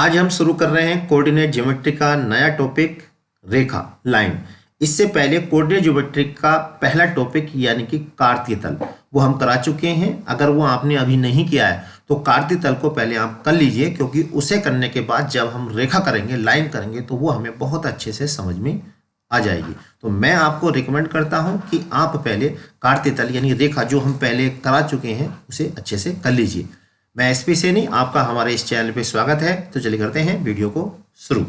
आज हम शुरू कर रहे हैं कोऑर्डिनेट ज्योमेट्री का नया टॉपिक रेखा लाइन। इससे पहले कोऑर्डिनेट ज्योमेट्री का पहला टॉपिक यानी कि कार्तीय तल वो हम करा चुके हैं। अगर वो आपने अभी नहीं किया है तो कार्तीय तल को पहले आप कर लीजिए, क्योंकि उसे करने के बाद जब हम रेखा करेंगे, लाइन करेंगे, तो वो हमें बहुत अच्छे से समझ में आ जाएगी। तो मैं आपको रिकमेंड करता हूं कि आप पहले कार्तीय तल यानी रेखा जो हम पहले करा चुके हैं उसे अच्छे से कर लीजिए। मैं एसपी सैनी, आपका हमारे इस चैनल पे स्वागत है। तो चलिए करते हैं वीडियो को शुरू।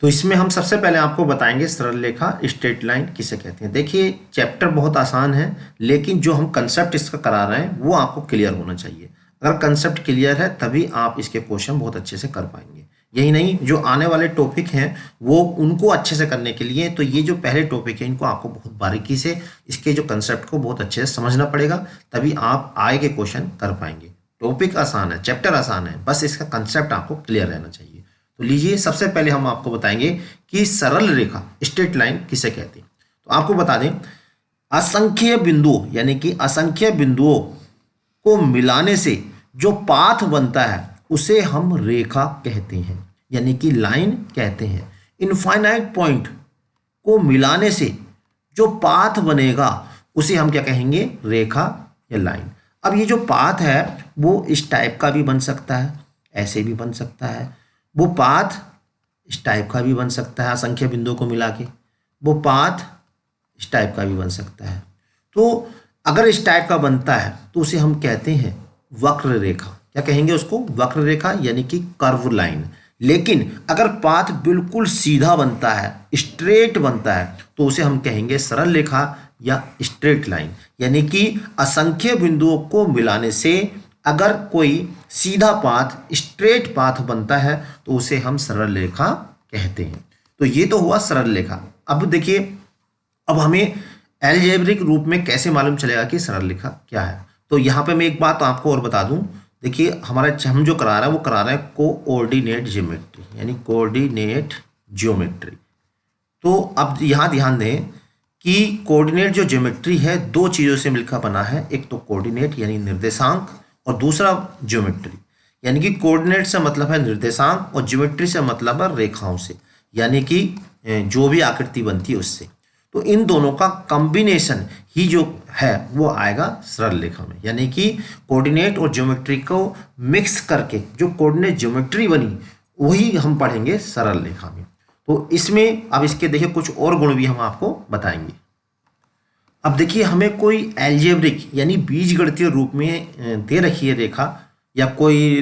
तो इसमें हम सबसे पहले आपको बताएंगे सरल रेखा स्ट्रेट लाइन किसे कहते हैं। देखिए, चैप्टर बहुत आसान है, लेकिन जो हम कंसेप्ट इसका करा रहे हैं वो आपको क्लियर होना चाहिए। अगर कंसेप्ट क्लियर है तभी आप इसके क्वेश्चन बहुत अच्छे से कर पाएंगे। यही नहीं, जो आने वाले टॉपिक हैं वो उनको अच्छे से करने के लिए तो ये जो पहले टॉपिक है इनको आपको बहुत बारीकी से इसके जो कंसेप्ट को बहुत अच्छे से समझना पड़ेगा, तभी आप आगे के क्वेश्चन कर पाएंगे। टॉपिक आसान है, चैप्टर आसान है, बस इसका कंसेप्ट आपको क्लियर रहना चाहिए। तो लीजिए, सबसे पहले हम आपको बताएंगे कि सरल रेखा स्ट्रेट लाइन किसे कहते हैं। तो आपको बता दें, असंख्य बिंदुओं यानी कि असंख्य बिंदुओं को मिलाने से जो पाथ बनता है उसे हम रेखा कहते हैं, यानी कि लाइन कहते हैं। इनफाइनाइट पॉइंट को मिलाने से जो पाथ बनेगा उसे हम क्या कहेंगे, रेखा या लाइन। अब ये जो पाथ है वो इस टाइप का भी बन सकता है, ऐसे भी बन सकता है। वो पाथ इस टाइप का भी बन सकता है, असंख्य बिंदुओं को मिला के। वो पाथ इस टाइप का भी बन सकता है। तो अगर इस टाइप का बनता है तो उसे हम कहते हैं वक्र रेखा। क्या कहेंगे उसको, वक्र रेखा यानी कि कर्व लाइन। लेकिन अगर पाथ बिल्कुल सीधा बनता है, स्ट्रेट बनता है, तो उसे हम कहेंगे सरल रेखा या स्ट्रेट लाइन। यानी कि असंख्य बिंदुओं को मिलाने से अगर कोई सीधा पाथ, स्ट्रेट पाथ बनता है तो उसे हम सरल रेखा कहते हैं। तो ये तो हुआ सरल रेखा। अब देखिए, अब हमें एल्जेब्रिक रूप में कैसे मालूम चलेगा कि सरल रेखा क्या है। तो यहाँ पे मैं एक बात आपको और बता दूं। देखिए, हम जो करा रहे हैं वो करा रहे हैं कोऑर्डिनेट ज्योमेट्री, यानी कोऑर्डिनेट ज्योमेट्री। तो अब यहाँ ध्यान दें कि कोऑर्डिनेट जो ज्योमेट्री है दो चीज़ों से मिलकर बना है। एक तो कोऑर्डिनेट यानी निर्देशांक, और दूसरा ज्योमेट्री। यानी कि कोऑर्डिनेट से मतलब है निर्देशांक और ज्योमेट्री से मतलब है रेखाओं से, यानी कि जो भी आकृति बनती है उससे। तो इन दोनों का कॉम्बिनेशन ही जो है वो आएगा सरल रेखा में। यानी कि कोऑर्डिनेट और ज्योमेट्री को मिक्स करके जो कोऑर्डिनेट ज्योमेट्री बनी वही हम पढ़ेंगे सरल रेखा में। तो इसमें अब इसके देखिए कुछ और गुण भी हम आपको बताएंगे। अब देखिए, हमें कोई एल्जेब्रिक यानी बीजगणितीय रूप में दे रखी है रेखा या कोई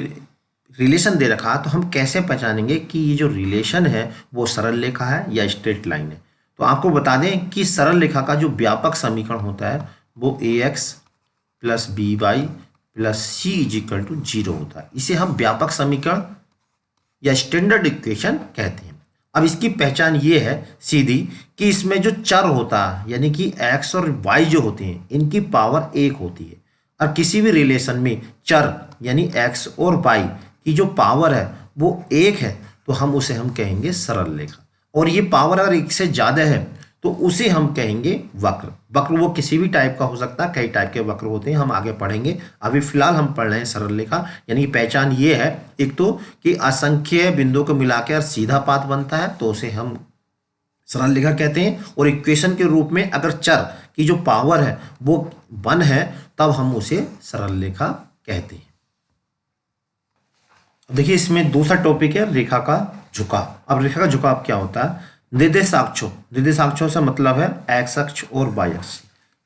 रिलेशन दे रखा है, तो हम कैसे पहचानेंगे कि ये जो रिलेशन है वो सरल रेखा है या स्ट्रेट लाइन है। तो आपको बता दें कि सरल रेखा का जो व्यापक समीकरण होता है वो ax plus B Y plus C is equal to 0 होता है। इसे हम व्यापक समीकरण या स्टैंडर्ड इक्वेशन कहते हैं। अब इसकी पहचान ये है सीधी कि इसमें जो चर होता है यानी कि x और y जो होते हैं इनकी पावर 1 होती है। और किसी भी रिलेशन में चर यानी x और y की जो पावर है वो 1 है तो उसे हम कहेंगे सरल रेखा। और ये पावर अगर 1 से ज़्यादा है तो उसे हम कहेंगे वक्र। वक्र वो किसी भी टाइप का हो सकता है, कई टाइप के वक्र होते हैं, हम आगे पढ़ेंगे। अभी फिलहाल हम पढ़ रहे हैं सरल रेखा। यानी पहचान ये है, एक तो कि असंख्य बिंदुओं को मिलाकर सीधा पाथ बनता है तो उसे हम सरल रेखा कहते हैं। और इक्वेशन के रूप में अगर चर की जो पावर है वो 1 है तब हम उसे सरल रेखा कहते हैं। देखिए, इसमें दूसरा टॉपिक है रेखा का झुकाव। अब रेखा का झुकाव क्या होता है, निर्देशाक्षों से मतलब है एक्स अक्ष और वाई अक्ष।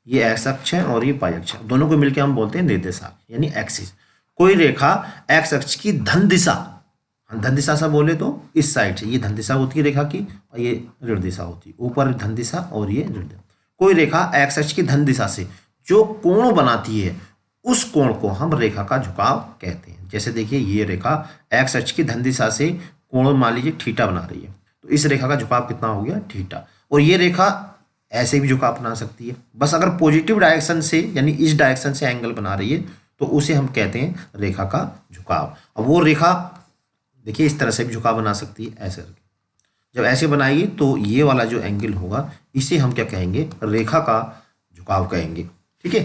ये एक्स अक्ष है और ये वाई अक्ष है, दोनों को मिलकर हम बोलते हैं निर्देशांक यानी एक्सिस। कोई रेखा एक्स अक्ष की धन दिशा से बोले तो इस साइड से ये धन दिशा होती है रेखा की, और ये ऋण दिशा होती है, ऊपर धन दिशा और ये ऋण दिशा। कोई रेखा एक्स अक्ष की धन दिशा से जो कोण बनाती है उस कोण को हम रेखा का झुकाव कहते हैं। जैसे देखिए, ये रेखा एक्स अक्ष की धन दिशा से कोण मान लीजिए थीटा बना रही है, तो इस रेखा का झुकाव कितना हो गया, थीटा। और ये रेखा ऐसे भी झुकाव बना सकती है, बस अगर पॉजिटिव डायरेक्शन से यानी इस डायरेक्शन से एंगल बना रही है तो उसे हम कहते हैं रेखा का झुकाव। अब वो रेखा देखिए इस तरह से भी झुकाव बना सकती है, ऐसे करके। जब ऐसे बनाएगी तो ये वाला जो एंगल होगा इसे हम क्या कहेंगे, रेखा का झुकाव कहेंगे। ठीक है।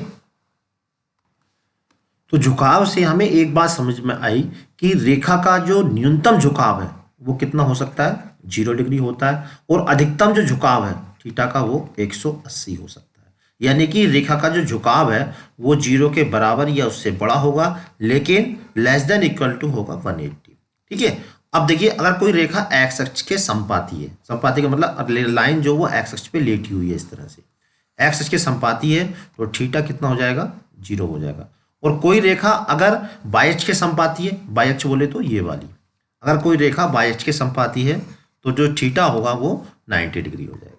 तो झुकाव से हमें एक बात समझ में आई कि रेखा का जो न्यूनतम झुकाव है वो कितना हो सकता है, 0 डिग्री होता है, और अधिकतम जो झुकाव है थीटा का वो 180 हो सकता है। यानी कि रेखा का जो झुकाव है वो 0 के बराबर या उससे बड़ा होगा, लेकिन लेस देन इक्वल टू होगा 180। ठीक है। अब देखिए, अगर कोई रेखा एक्स अक्ष के संपाती है, संपाती का मतलब लाइन जो वो एक्स अक्ष पे लेटी हुई है इस तरह से, एक्स अक्ष के संपाती है, तो थीटा कितना हो जाएगा, 0 हो जाएगा। और कोई रेखा अगर वाई अक्ष के संपाती है, वाई अक्ष बोले तो ये वाली, अगर कोई रेखा वाई अक्ष के संपाती है तो जो थीटा होगा वो 90 डिग्री हो जाएगा।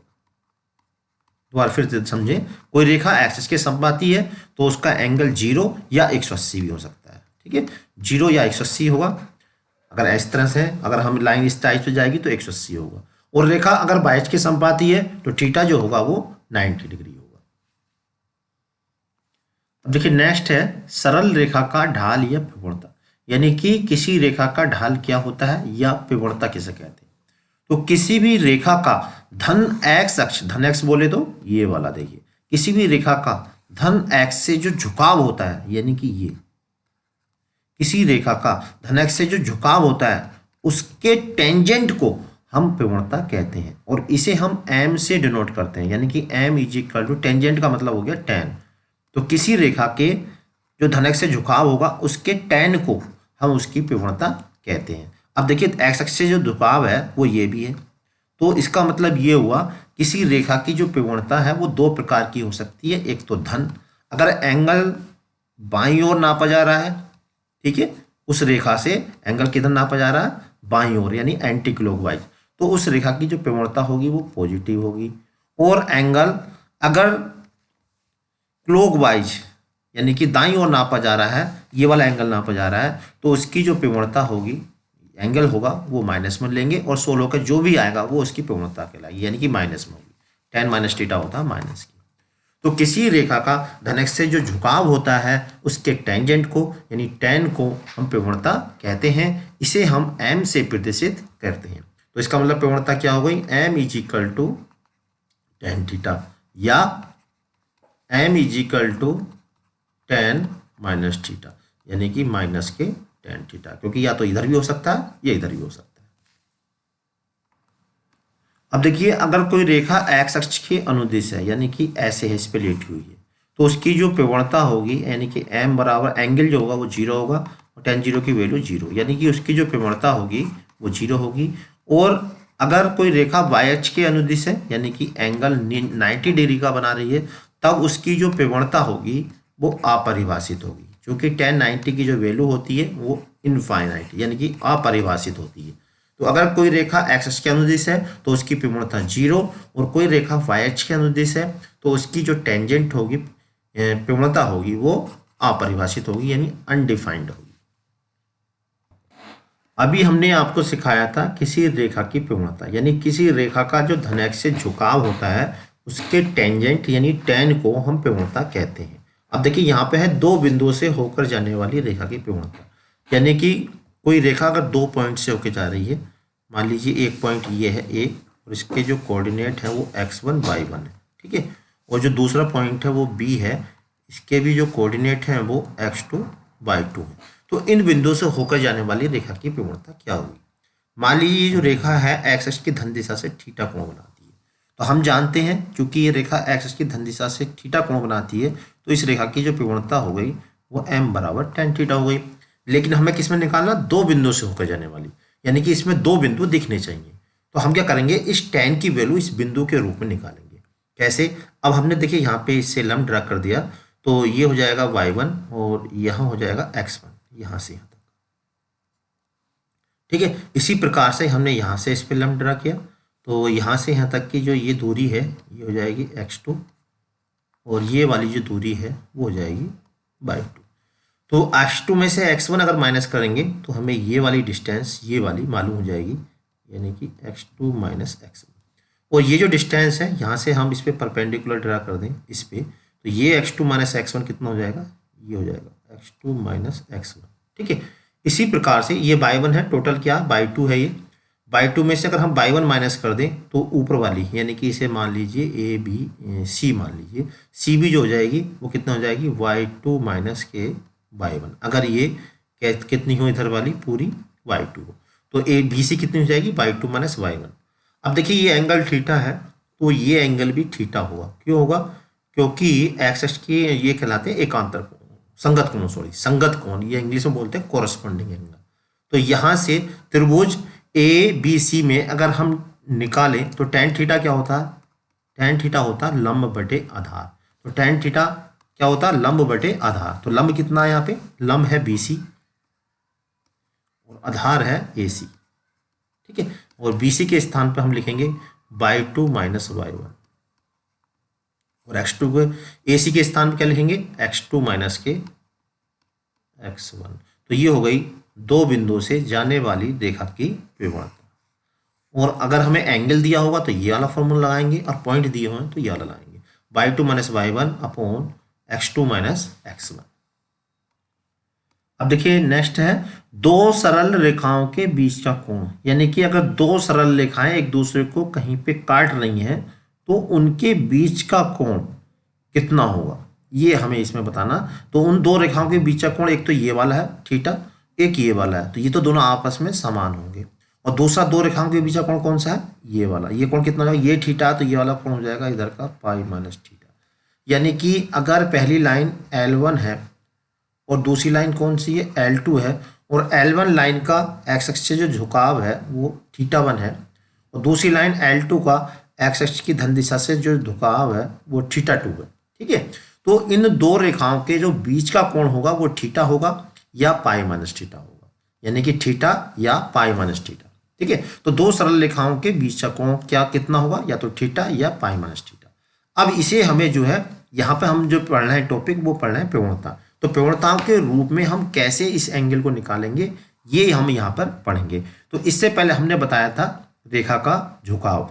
दोबारा फिर से समझे, कोई रेखा एक्स अक्ष के संपाती है तो उसका एंगल 0 या 180 भी हो सकता है। ठीक है, 0 या 180 होगा। अगर इस तरह से, अगर हम लाइन इस टाइप से जाएगी तो 180 होगा। और रेखा अगर वाई अक्ष के संपाती है तो थीटा जो होगा वो 90 डिग्री होगा। अब देखिए नेक्स्ट है सरल रेखा का ढाल या विवर्तता। यानी कि किसी रेखा का ढाल क्या होता है या विवर्तता किसे कहते हैं। तो किसी भी रेखा का धन एक्स अक्ष, धन एक्स बोले तो ये वाला, देखिए किसी भी रेखा का धन एक्स से जो झुकाव होता है, यानी कि ये किसी रेखा का धन एक्स से जो झुकाव होता है उसके टेंजेंट को हम विवर्तता कहते हैं, और इसे हम एम से डिनोट करते हैं। यानी कि M is equal to, tangent का मतलब हो गया tan। तो किसी रेखा के जो धन एक्स से झुकाव होगा उसके tan को हम उसकी विवर्तता कहते हैं। अब देखिए एक्स अक्ष से जो झुकाव है वो ये भी है, तो इसका मतलब ये हुआ किसी रेखा की जो विवर्तता है वो दो प्रकार की हो सकती है। एक तो धन, अगर एंगल बाईं ओर नापा जा रहा है, ठीक है, उस रेखा से एंगल किधर नापा जा रहा है, बाईं ओर, यानी एंटी क्लॉकवाइज, तो उस रेखा की जो विवर्तता होगी वो पॉजिटिव होगी। और एंगल अगर क्लॉकवाइज यानी कि दाईं ओर नापा जा रहा है, ये वाला एंगल नापा जा रहा है, तो उसकी जो विवर्तता होगी, एंगल होगा, वो माइनस में लेंगे, और 16 का जो भी आएगा वो उसकी विवर्तता कहलाएगी, यानी कि माइनस में होगी। tan माइनस थीटा होता है माइनस की। तो किसी रेखा का धन एक्स से जो झुकाव होता है उसके टेंजेंट को, यानी tan को हम विवर्तता कहते हैं। इसे हम m से प्रदर्शित करते हैं। तो इसका मतलब विवर्तता क्या हो गई, m is equal to tan theta, या m is equal to tan minus theta, यानी कि माइनस के tan थीटा, क्योंकि या तो इधर भी हो सकता है या इधर भी हो सकता है। अब देखिए, अगर कोई रेखा एक्स अक्ष के अनुदिश है, यानी कि ऐसे है, इस पे लेटी हुई है, तो उसकी जो विवर्तता होगी, यानी कि m बराबर एंगल जो होगा वो 0 होगा, और tan 0 की वैल्यू 0, यानी कि उसकी जो विवर्तता होगी वो 0 होगी। और अगर कोई रेखा वाई अक्ष के अनुदिश है, यानी कि एंगल 90 डिग्री का बना रही है, तब उसकी जो विवर्तता होगी वो अपरिभाषित होगी, क्योंकि tan 90 की जो वैल्यू होती है वो इनफाइनाइट, यानी कि अपरिभाषित होती है। तो अगर कोई रेखा एक्स अक्ष के अनुदिश है तो उसकी विवर्तता 0, और कोई रेखा वाई अक्ष के अनुदिश है तो उसकी जो टेंजेंट होगी, विवर्तता होगी, वो अपरिभाषित होगी, यानी अनडिफाइंड होगी। अभी हमने आपको सिखाया था किसी रेखा की विवर्तता, यानी किसी रेखा का जो धन एक्स से झुकाव होता है उसके टेंजेंट यानी tan को हम विवर्तता कहते हैं। अब देखिए यहाँ पे है दो बिंदुओं से होकर जाने वाली रेखा की विवर्तता, यानी कि कोई रेखा अगर 2 पॉइंट से होकर जा रही है, मान लीजिए एक पॉइंट ये है A, और इसके जो कोऑर्डिनेट है वो x1 y1 है, ठीक है, और जो दूसरा पॉइंट है वो B है, इसके भी जो कोऑर्डिनेट हैं वो x2 y2 है। तो इन बिंदुओं से होकर जाने वाली रेखा की विवर्तता क्या होगी। मान लीजिए जो रेखा है एक्स अक्ष की धन दिशा से थीटा कोण बनाती है, तो हम जानते हैं क्योंकि ये रेखा एक्स अक्ष की धन दिशा से थीटा कोण बनाती है, तो इस रेखा की जो विवर्तता हो गई वो m बराबर tan थीटा हो गई। लेकिन हमें किसमें निकालना, दो बिंदुओं से होकर जाने वाली, यानी कि इसमें दो बिंदु दिखने चाहिए। तो हम क्या करेंगे, इस tan की वैल्यू इस बिंदु के रूप में निकालेंगे। कैसे, अब हमने देखिए यहाँ पे इससे लंब ड्रा कर दिया, तो ये हो जाएगा y1 और यहाँ हो जाएगा x1, यहाँ से यहाँ तक, ठीक है। इसी प्रकार से हमने यहाँ से इस पे लंब ड्रा किया, तो यहाँ से यहाँ तक की जो ये दूरी है ये हो जाएगी x2, और ये वाली जो दूरी है वो हो जाएगी y2। तो x2 में से x1 अगर माइनस करेंगे तो हमें ये वाली डिस्टेंस, ये वाली मालूम हो जाएगी, यानी कि x2 माइनस x1। और ये जो डिस्टेंस है यहाँ से हम इस पे परपेंडिकुलर ड्रा कर दें इस पे, तो ये x2 माइनस x1 कितना हो जाएगा, ये हो जाएगा x2 माइनस x1, ठीक है। इसी प्रकार से ये y1 है, टोटल क्या y2 है, ये y2 में से अगर हम y1 माइनस कर दें तो ऊपर वाली, यानी कि इसे मान लीजिए ए बी सी मान लीजिए, सी बी जो हो जाएगी वो कितना हो जाएगी y2 माइनस के y1। अगर ये कितनी हो इधर वाली पूरी y2 हो तो ए बी सी कितनी हो जाएगी y2 माइनस y1। अब देखिए ये एंगल थीटा है तो ये एंगल भी थीटा होगा। क्यों होगा? क्योंकि एक्स एक्स की ये कहलाते हैं एकांतर कोण, संगत कोण, संगत कोण, ये इंग्लिश में बोलते हैं कोरस्पॉन्डिंग एंगल। तो यहाँ से त्रिभुज ए बी सी में अगर हम निकालें तो tan थीटा क्या होता है? tan थीटा होता है लंब बटे आधार। तो tan थीटा क्या होता है? लंब बटे आधार। तो लंब कितना है यहाँ पे? लंब है BC और आधार है AC। ठीक है, और BC के स्थान पे हम लिखेंगे y2 माइनस y1 और x2 को AC के स्थान पे क्या लिखेंगे? x2 माइनस के x1। तो ये हो गई दो बिंदुओं से जाने वाली रेखा की विवर्तता। और अगर हमें एंगल दिया होगा तो ये वाला फॉर्मूला लगाएंगे और पॉइंट दिए हुए तो ये वाला लगाएंगे y2 minus y1 upon x2 minus x1। अब देखिए नेक्स्ट है दो सरल रेखाओं के बीच का कोण, यानी कि अगर दो सरल रेखाएं एक दूसरे को कहीं पे काट रही हैं तो उनके बीच का कोण कितना होगा, ये हमें इसमें बताना। तो उन दो रेखाओं के बीच का कोण एक तो ये वाला है थीटा, एक ये वाला है, तो ये तो दोनों आपस में समान होंगे। और दूसरा दो रेखाओं के बीच का कोण कौन सा है? ये वाला। ये कोण कितना होगा? ये थीटा है तो ये वाला कोण हो जाएगा इधर का पाई माइनस थीटा। यानी कि अगर पहली लाइन L1 है और दूसरी लाइन कौन सी है? L2 है, और L1 लाइन का एक्स एक्स से जो झुकाव है वो θ1 है, और दूसरी लाइन L2 का एक्स एक्स की धन दिशा से जो झुकाव है वो θ2 है। ठीक है, तो इन दो रेखाओं के जो बीच का कोण होगा वो थीटा होगा या पाई माइनस थीटा होगा, यानी कि थीटा या पाई माइनस थीटा। ठीक है, तो दो सरल रेखाओं के बीच का कोण क्या कितना होगा? या तो थीटा या पाई माइनस थीटा। अब इसे हमें जो है यहाँ पे हम जो पढ़ना है टॉपिक वो पढ़ना है प्रवणता। तो प्रवणताओं के रूप में हम कैसे इस एंगल को निकालेंगे ये हम यहाँ पर पढ़ेंगे। तो इससे पहले हमने बताया था रेखा का झुकाव,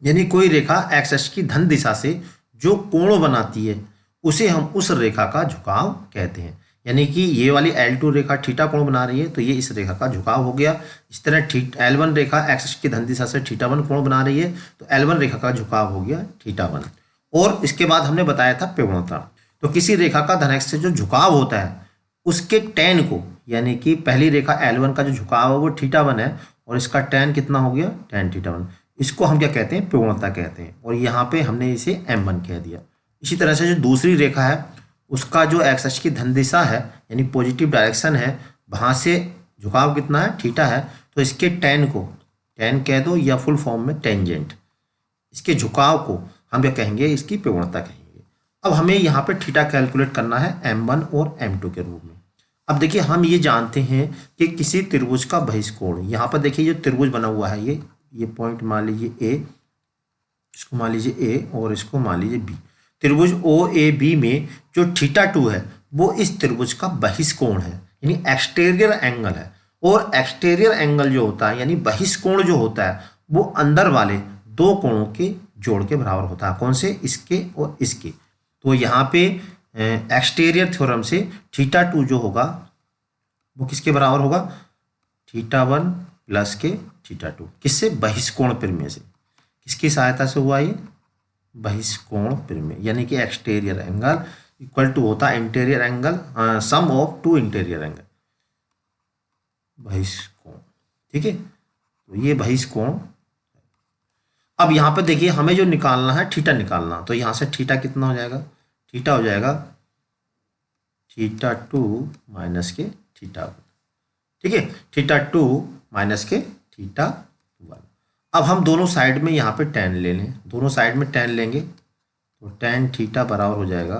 यानी कोई रेखा एक्स एक्स की धन दिशा से जो कोण बनाती है उसे हम उस रेखा का झुकाव कहते हैं। यानी कि ये वाली L2 रेखा थीटा कोण बना रही है तो ये इस रेखा का झुकाव हो गया। इस तरह L1 रेखा एक्स की धन दिशा से θ1 कोण बना रही है तो L1 रेखा का झुकाव हो गया θ1। और इसके बाद हमने बताया था प्रवणता। तो किसी रेखा का धन एक्स से जो झुकाव होता है उसके tan को, यानी कि पहली रेखा L1 का जो झुकाव है वो θ1 है और इसका tan कितना हो गया? tan θ1। इसको हम क्या कहते हैं? प्रवणता कहते हैं, और यहाँ पे हमने इसे M1 कह दिया। इसी तरह से जो दूसरी रेखा है उसका जो एक्स एक्स की धन दिशा है यानी पॉजिटिव डायरेक्शन है, वहाँ से झुकाव कितना है? थीटा है, तो इसके tan को tan कह दो या फुल फॉर्म में टेंजेंट, इसके झुकाव को हम क्या कहेंगे? इसकी प्रवणता कहेंगे। अब हमें यहाँ पे थीटा कैलकुलेट करना है M1 और M2 के रूप में। अब देखिए हम ये जानते हैं कि किसी त्रिभुज का बहिष्कोण, यहाँ पर देखिए जो त्रिभुज बना हुआ है ये पॉइंट मान लीजिए A, इसको मान लीजिए A और इसको मान लीजिए B। त्रिभुज OAB में जो θ2 है वो इस त्रिभुज का बहिष्कोण है, यानी एक्सटीरियर एंगल है। और एक्सटीरियर एंगल जो होता है यानी बहिष्कोण जो होता है वो अंदर वाले दो कोणों के जोड़ के बराबर होता है। कौन से? इसके और इसके। तो यहाँ पे एक्सटीरियर थ्योरम से θ2 जो होगा वो किसके बराबर होगा? θ1 प्लस के θ2। किससे? बहिष्कोण प्रमेय से। किसकी सहायता से हुआ ये? बहिष्कोण प्रमेय, यानी कि एक्सटीरियर एंगल इक्वल टू होता है interior angle sum of two interior angle, बहिष्कोण। ठीक है, तो ये बहिष्कोण। अब यहाँ पर देखिए हमें जो निकालना है थीटा निकालना, तो यहाँ से थीटा कितना हो जाएगा? थीटा हो जाएगा θ2 माइनस के θ1। ठीक है, θ2 माइनस के θ1। अब हम दोनों साइड में यहाँ पे tan ले लें, दोनों साइड में tan लेंगे तो tan थीटा बराबर हो जाएगा,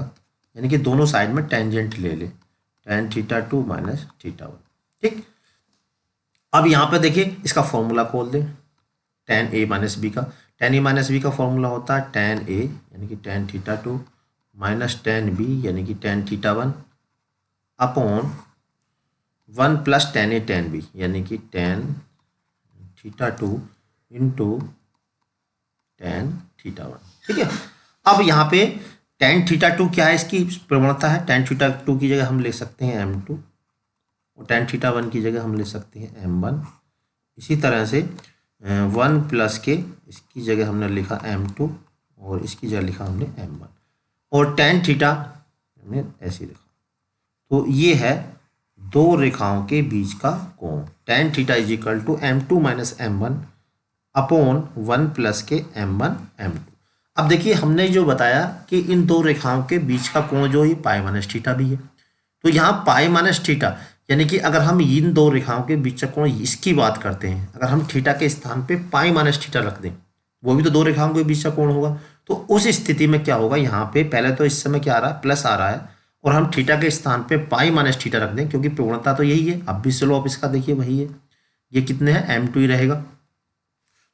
यानी कि दोनों साइड में टेंजेंट ले लें tan θ2 माइनस θ1। ठीक, अब यहाँ पे देखिए इसका फॉर्मूला खोल दें tan A माइनस बी का। tan A माइनस बी का फॉर्मूला होता है tan A यानी कि tan θ2 माइनस tan B यानी कि tan θ1 upon 1 plus tan A tan B यानी कि tan θ2 इंटू tan θ1। ठीक है, अब यहाँ पे tan θ2 क्या है? इसकी प्रवणता है। tan θ2 की जगह हम ले सकते हैं M2 और tan θ1 की जगह हम ले सकते हैं M1। इसी तरह से 1 प्लस के इसकी जगह हमने लिखा M2 और इसकी जगह लिखा हमने M1, और tan θ हमने ऐसे लिखा। तो ये है दो रेखाओं के बीच का कोण। tan theta is equal to m2 minus m1 upon 1 plus के m1 m2। अब देखिए हमने जो बताया कि इन दो रेखाओं के बीच का कोण जो है पाई माइनस थीटा भी है। तो यहाँ पाई माइनस थीटा यानी कि अगर हम इन दो रेखाओं के बीच का कोण इसकी बात करते हैं, अगर हम थीटा के स्थान पे पाई माइनस थीटा रख दें, वो भी तो दो रेखाओं के बीच का कोण होगा। तो उस स्थिति में क्या होगा, यहाँ पे पहले तो इस समय क्या आ रहा है, प्लस आ रहा है, और हम थीटा के स्थान पे पाई माइनस थीटा रख दें क्योंकि प्रवणता तो यही है। अब भी स्लोप इसका देखिए वही है, ये कितने हैं m2 ही रहेगा।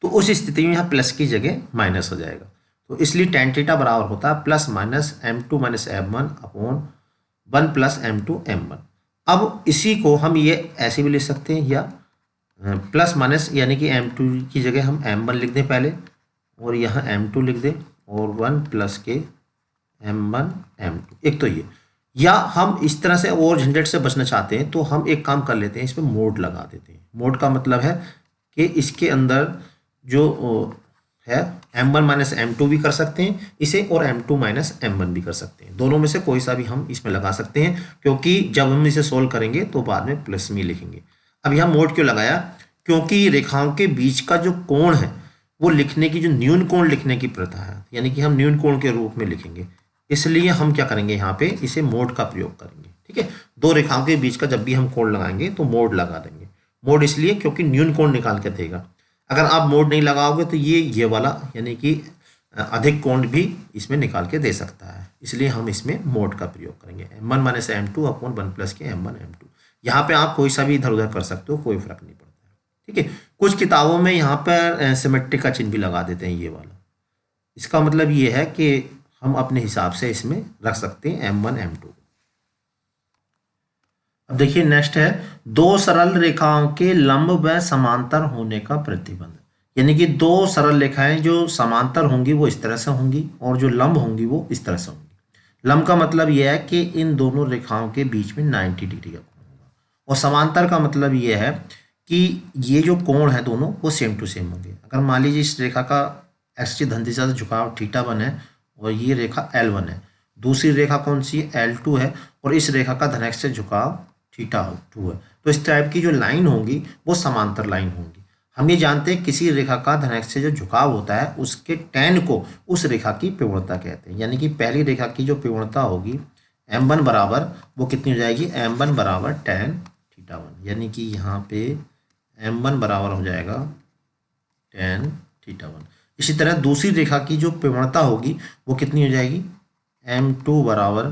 तो उस स्थिति में यहाँ प्लस की जगह माइनस हो जाएगा। तो इसलिए tan थीटा बराबर होता है plus minus m2 minus m1 upon 1 plus m2 m1। अब इसी को हम ये ऐसे भी लिख सकते हैं, या प्लस माइनस यानी कि m2 की जगह हम m1 लिख दें पहले, और यहाँ m2 लिख दें, और 1 प्लस के m1 m2। एक तो ये, या हम इस तरह से और झंझट से बचना चाहते हैं तो हम एक काम कर लेते हैं, इसमें मोड लगा देते हैं। मोड का मतलब है कि इसके अंदर जो है m1 माइनस m2 भी कर सकते हैं इसे, और m2 माइनस m1 भी कर सकते हैं। दोनों में से कोई सा भी हम इसमें लगा सकते हैं, क्योंकि जब हम इसे सोल्व करेंगे तो बाद में प्लस में लिखेंगे। अब यहाँ मोड क्यों लगाया, क्योंकि रेखाओं के बीच का जो कोण है वो लिखने की, जो न्यून कोण लिखने की प्रथा है, यानी कि हम न्यून कोण के रूप में लिखेंगे, इसलिए हम क्या करेंगे, यहाँ पे इसे मोड का प्रयोग करेंगे। ठीक है, दो रेखाओं के बीच का जब भी हम कोण लगाएंगे तो मोड लगा देंगे। मोड इसलिए क्योंकि न्यून कोण निकाल के देगा। अगर आप मोड नहीं लगाओगे तो ये वाला यानी कि अधिक कोण भी इसमें निकाल के दे सकता है, इसलिए हम इसमें मोड का प्रयोग करेंगे। m1 minus m2 upon 1 plus के m1 m2। यहाँ पे आप कोई सा भी इधर उधर कर सकते हो, कोई फर्क नहीं पड़ता है। ठीक है, कुछ किताबों में यहाँ पर सिमेट्रिक का चिन्ह भी लगा देते हैं, ये वाला। इसका मतलब ये है कि हम अपने हिसाब से इसमें रख सकते हैं m1 m2। अब देखिए नेक्स्ट है दो सरल रेखाओं के लंब व समांतर होने का प्रतिबंध। यानी कि दो सरल रेखाएं जो समांतर होंगी वो इस तरह से होंगी, और जो लंब होंगी वो इस तरह से होंगी। लंब का मतलब यह है कि इन दोनों रेखाओं के बीच में 90 डिग्री का कोण होगा, और समांतर का मतलब यह है कि ये जो कोण है दोनों वो सेम टू सेम होंगे। अगर मान लीजिए इस रेखा का एक्स धन दिशा से झुकाव θ1 है, और ये रेखा L1 है, दूसरी रेखा कौन सी है, L2 है, और इस रेखा का धन एक्स से झुकाव θ2 है, तो इस टाइप की जो लाइन होंगी वो समांतर लाइन होंगी। हम ये जानते हैं किसी रेखा का धन एक्स से जो झुकाव होता है उसके tan को उस रेखा की प्रवणता कहते हैं। यानी कि पहली रेखा की जो प्रवणता होगी m1 बराबर वो कितनी हो जाएगी, m1 बराबर tan θ1, यानी कि यहाँ पे m1 बराबर हो जाएगा tan θ1। इसी तरह दूसरी रेखा की जो प्रवणता होगी वो कितनी हो जाएगी, m2 बराबर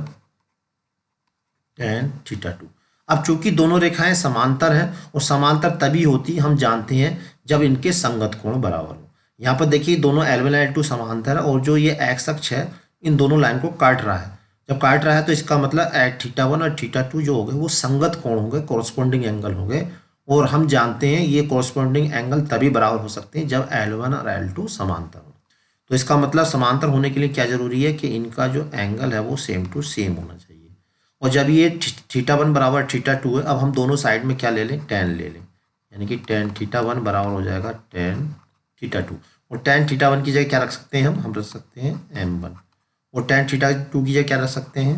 tan θ2। अब चूंकि दोनों रेखाएं समांतर हैं, और समांतर तभी होती हम जानते हैं जब इनके संगत कोण बराबर हो। यहाँ पर देखिए दोनों L1 L2 समांतर है, और जो ये एक्स अक्ष है इन दोनों लाइन को काट रहा है। जब काट रहा है तो इसका मतलब θ1 और θ2 जो हो गए वो संगत कोण हो गए, कॉरस्पॉन्डिंग एंगल हो गए। और हम जानते हैं ये कॉरस्पॉन्डिंग एंगल तभी बराबर हो सकते हैं जब L1 और L2 समांतर हो। तो इसका मतलब समांतर होने के लिए क्या जरूरी है कि इनका जो एंगल है वो सेम टू सेम होना चाहिए। और जब ये θ1 बराबर θ2 है, अब हम दोनों साइड में क्या ले लें, tan ले लें, यानी कि tan θ1 बराबर हो जाएगा tan θ2। और tan θ1 की जगह क्या रख सकते हैं, हम रख सकते हैं m1, और tan θ2 की जगह क्या रख सकते हैं,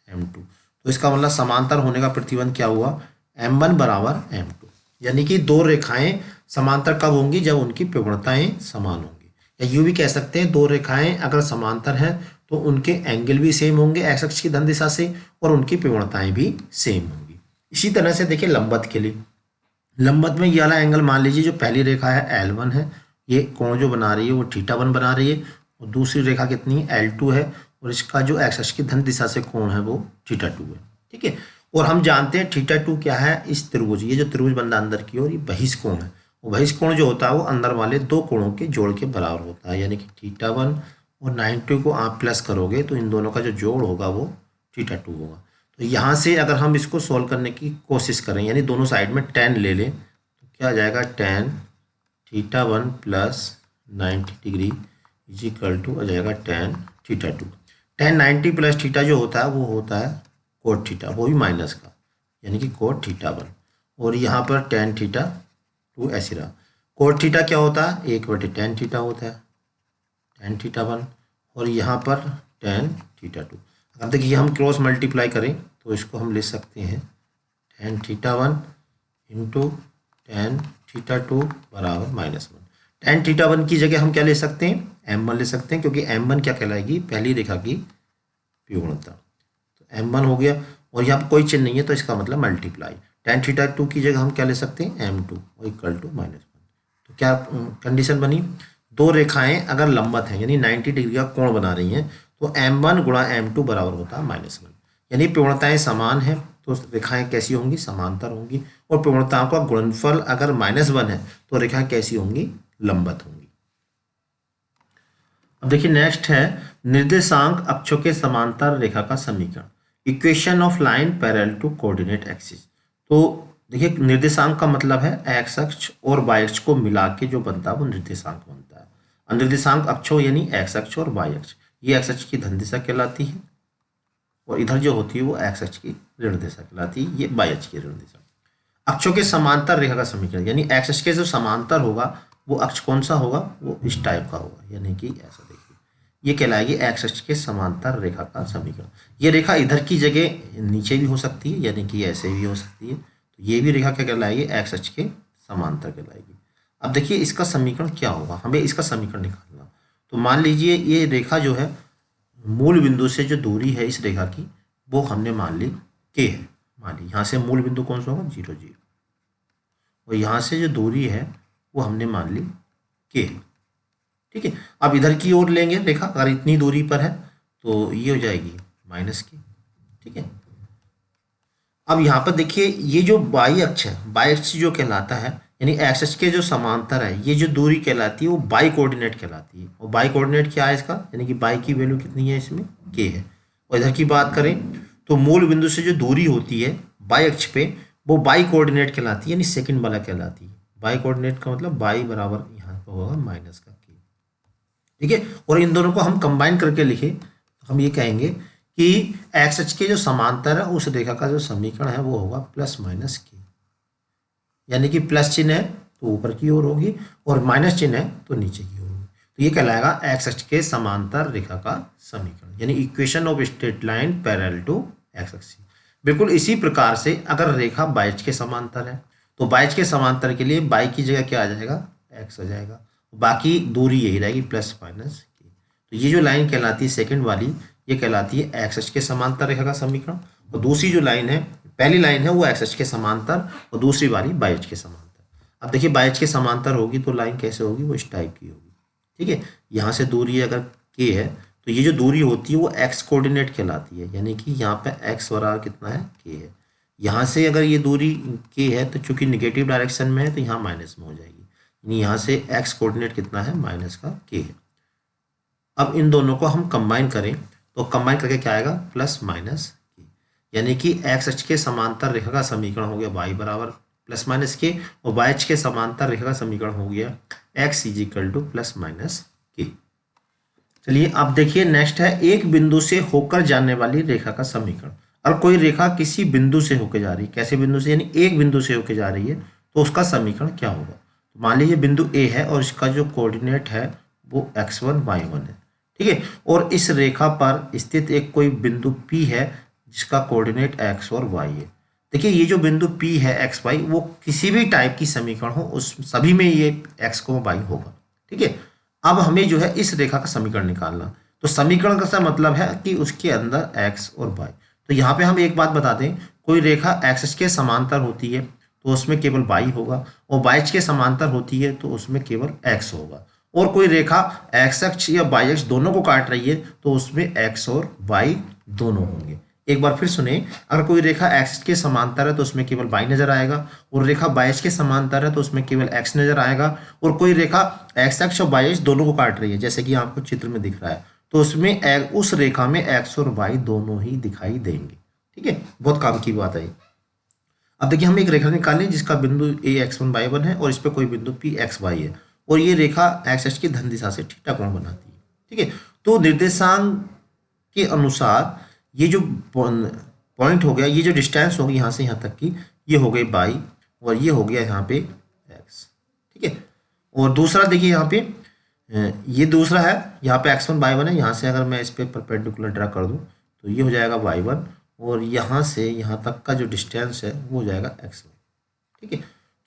m2। तो इसका मतलब समांतर होने का प्रतिबंध क्या हुआ, m1 बराबर m2। यानी कि दो रेखाएं समांतर कब होंगी, जब उनकी प्रवणताएं समान होंगी। या यूं भी कह सकते हैं दो रेखाएं अगर समांतर हैं तो उनके एंगल भी सेम होंगे एक्स अक्ष की धन दिशा से, और उनकी प्रवणताएं भी सेम होंगी। इसी तरह से देखिए लंबवत के लिए, लंबवत में ये वाला एंगल मान लीजिए जो पहली रेखा है L1 है, ये कोण जो बना रही है वो θ1 बना रही है, और दूसरी रेखा कितनी है, L2 है, और इसका जो एक्स अक्ष की धन दिशा से कोण है वो θ2 है। ठीक है, और हम जानते हैं θ2 क्या है, इस त्रिभुज, ये जो त्रिभुज बन रहा अंदर की ओर ये बहिष्कोण है, वो बहिष्कोण जो होता है वो अंदर वाले दो कोणों के जोड़ के बराबर होता है। यानी कि θ1 और 90 को आप प्लस करोगे तो इन दोनों का जो जोड़ होगा वो θ2 होगा। तो यहाँ से अगर हम इसको सॉल्व करने की कोशिश करें, यानी दोनों साइड में tan ले लें, तो क्या आ जाएगा, tan θ1 plus 90 degree is equal to आ जाएगा tan θ2। tan 90 प्लस थीटा जो होता है वो होता है कोट थीटा, वो भी माइनस का, यानी कि कोट θ1। और यहाँ पर tan θ2 ऐसे रहा। कोट थीटा क्या होता है, 1/tan थीटा होता है, tan θ1, और यहाँ पर tan θ2। अब देखिए हम क्रॉस मल्टीप्लाई करें तो इसको हम ले सकते हैं tan θ1 इंटू tan θ2 बराबर -1। tan θ1 की जगह हम क्या ले सकते हैं, m1 ले सकते हैं, क्योंकि m1 क्या कहलाएगी, पहली रेखा की विकर्णता। तो m1 हो गया, और यहाँ पर कोई चिन्ह नहीं है तो इसका मतलब मल्टीप्लाई। tan θ2 की जगह हम क्या ले सकते हैं, m2 इक्वल टू -1। तो क्या कंडीशन बनी, दो रेखाएं अगर लंबवत हैं यानी 90 डिग्री का कोण बना रही हैं तो m1 गुणा m2 बराबर होता है -1। यानी प्रवणताएं समान हैं तो रेखाएं कैसी होंगी, समांतर होंगी। और प्रवणताओं का गुणनफल अगर -1 है तो रेखाएं कैसी होंगी, लंबवत होंगी। अब देखिए नेक्स्ट है निर्देशांक अक्षों के समांतर रेखा का समीकरण, equation of line parallel to coordinate axis. तो देखिए निर्देशांक का मतलब है एक्स अक्ष और वाई अक्ष को मिला के जो बनता है वो निर्देशांक बनता है। निर्देशांक अक्षों यानी एक्स अक्ष और वाई अक्ष, ये एक्स अक्ष की धन दिशा कहलाती है और इधर जो होती है वो एक्स अक्ष की ऋण दिशा कहलाती है, ये वाई अक्ष की ऋण दिशा। अक्षों के समांतर रेखा का समीकरण यानी एक्स अक्ष के जो समांतर होगा वो अक्ष कौन सा होगा, वो इस टाइप का होगा, यानी कि ऐसा देखिए ये कहलाएगी एक्स अक्ष के समांतर रेखा का समीकरण। ये रेखा इधर की जगह नीचे भी हो सकती है यानी कि ऐसे भी हो सकती है, तो ये भी रेखा क्या कहलाएगी, एक्स अक्ष के समांतर कहलाएगी। अब देखिए इसका समीकरण क्या होगा, हमें इसका समीकरण निकालना। तो मान लीजिए ये रेखा जो है मूल बिंदु से जो दूरी है इस रेखा की वो हमने मान ली के है। मान ली यहाँ से मूल बिंदु कौन सा होगा, 0 0, और यहाँ से जो दूरी है वो हमने मान ली के है। ठीक है, अब इधर की ओर लेंगे रेखा, अगर इतनी दूरी पर है तो ये हो जाएगी -के। ठीक है, अब यहाँ पर देखिए ये जो बाई अक्ष है, बाई अक्ष जो कहलाता है यानी एक्स अक्ष के जो समांतर है, ये जो दूरी कहलाती है वो बाई कोऑर्डिनेट कहलाती है। और बाई कोऑर्डिनेट क्या है इसका, यानी कि बाई की वैल्यू कितनी है, इसमें के है। और इधर की बात करें तो मूल बिंदु से जो दूरी होती है बाई अक्ष पे वो बाई कोऑर्डिनेट कहलाती है, यानी सेकंड वाला कहलाती है। बाई कोऑर्डिनेट का मतलब बाई बराबर यहाँ पर होगा माइनस का के। ठीक है, और इन दोनों को हम कंबाइन करके लिखे तो हम ये कहेंगे कि एक्स अक्ष के जो समांतर है उस रेखा का जो समीकरण है वो होगा +- यानी कि प्लस चिन्ह है तो ऊपर की ओर होगी और माइनस चिन्ह है तो नीचे की ओर होगी। तो ये कहलाएगा एक्स अक्ष के समांतर रेखा का समीकरण, यानी equation of straight line parallel to X अक्ष। बिल्कुल इसी प्रकार से अगर रेखा वाई अक्ष के समांतर है तो वाई अक्ष के समांतर के लिए वाई की जगह क्या आ जाएगा, एक्स आ जाएगा, बाकी दूरी यही रहेगी +- तो ये जो लाइन कहलाती है सेकंड वाली, ये कहलाती है एक्स अक्ष के समांतर रेखा का समीकरण। और दूसरी जो लाइन है, पहली लाइन है वो एक्स अक्ष के समांतर और दूसरी वाली वाई अक्ष के समांतर। अब देखिए वाई अक्ष के समांतर होगी तो लाइन कैसे होगी, वो इस टाइप की होगी। ठीक है, यहाँ से दूरी अगर के है तो ये जो दूरी होती है वो एक्स कोऑर्डिनेट कहलाती है, यानी कि यहाँ पे एक्स बराबर कितना है, के है। यहाँ से अगर ये दूरी के है तो चूंकि निगेटिव डायरेक्शन में है तो यहाँ माइनस में हो जाएगी, यानी यहाँ से एक्स कोऑर्डिनेट कितना है, माइनस का के है। अब इन दोनों को हम कंबाइन करें तो कंबाइन करके क्या आएगा, +- के, यानी कि एक्स अक्ष के समांतर रेखा का समीकरण हो गया y बराबर +- के, और वाई अक्ष के समांतर रेखा का समीकरण हो गया x = +- के। चलिए अब देखिए नेक्स्ट है एक बिंदु से होकर जाने वाली रेखा का समीकरण। अगर कोई रेखा किसी बिंदु से होकर जा रही है, कैसे बिंदु से, यानी एक बिंदु से होकर जा रही है तो उसका समीकरण क्या होगा। तो मान लीजिए बिंदु A है और इसका जो कोऑर्डिनेट है वो x1 y1 है। ठीक है, और इस रेखा पर स्थित एक कोई बिंदु P है जिसका कोऑर्डिनेट x और y है। देखिए ये जो बिंदु P है x y, वो किसी भी टाइप की समीकरण हो उस सभी में ये x को y होगा। ठीक है, अब हमें जो है इस रेखा का समीकरण निकालना। तो समीकरण का मतलब है कि उसके अंदर x और y। तो यहाँ पे हम एक बात बता दें, कोई रेखा x के समांतर होती है तो उसमें केवल y होगा, और y के समांतर होती है तो उसमें केवल x होगा। और कोई रेखा x अक्ष या y अक्ष दोनों को काट रही है तो उसमें x और y दोनों होंगे। एक बार फिर सुने, अगर कोई रेखा x के समांतर है तो उसमें केवल y नजर आएगा, और रेखा y के समांतर है तो उसमें केवल x नजर आएगा। और कोई रेखा x अक्ष और y अक्ष दोनों को काट रही है जैसे कि आपको चित्र में दिख रहा है तो उसमें उस रेखा में x और y दोनों ही दिखाई देंगे। ठीक है, बहुत काम की बात है। अब देखिए हम एक रेखा निकालें जिसका बिंदु a x1 y1 है और इस पर कोई बिंदु p x y है, और ये रेखा एक्स अक्ष की धन दिशा से थीटा कोण बनाती है। ठीक है, तो निर्देशांक के अनुसार ये जो पॉइंट हो गया, ये जो डिस्टेंस होगी यहाँ से यहाँ तक की, ये हो गई बाई और ये हो गया यहाँ पे x। ठीक है, और दूसरा देखिए यहाँ पे ये दूसरा है, यहाँ पे x1 y1 है, यहाँ से अगर मैं इस पर परपेंडिकुलर ड्रा कर दूँ तो ये हो जाएगा y1, और यहाँ से यहाँ तक का जो डिस्टेंस है वो हो जाएगा x1। ठीक है,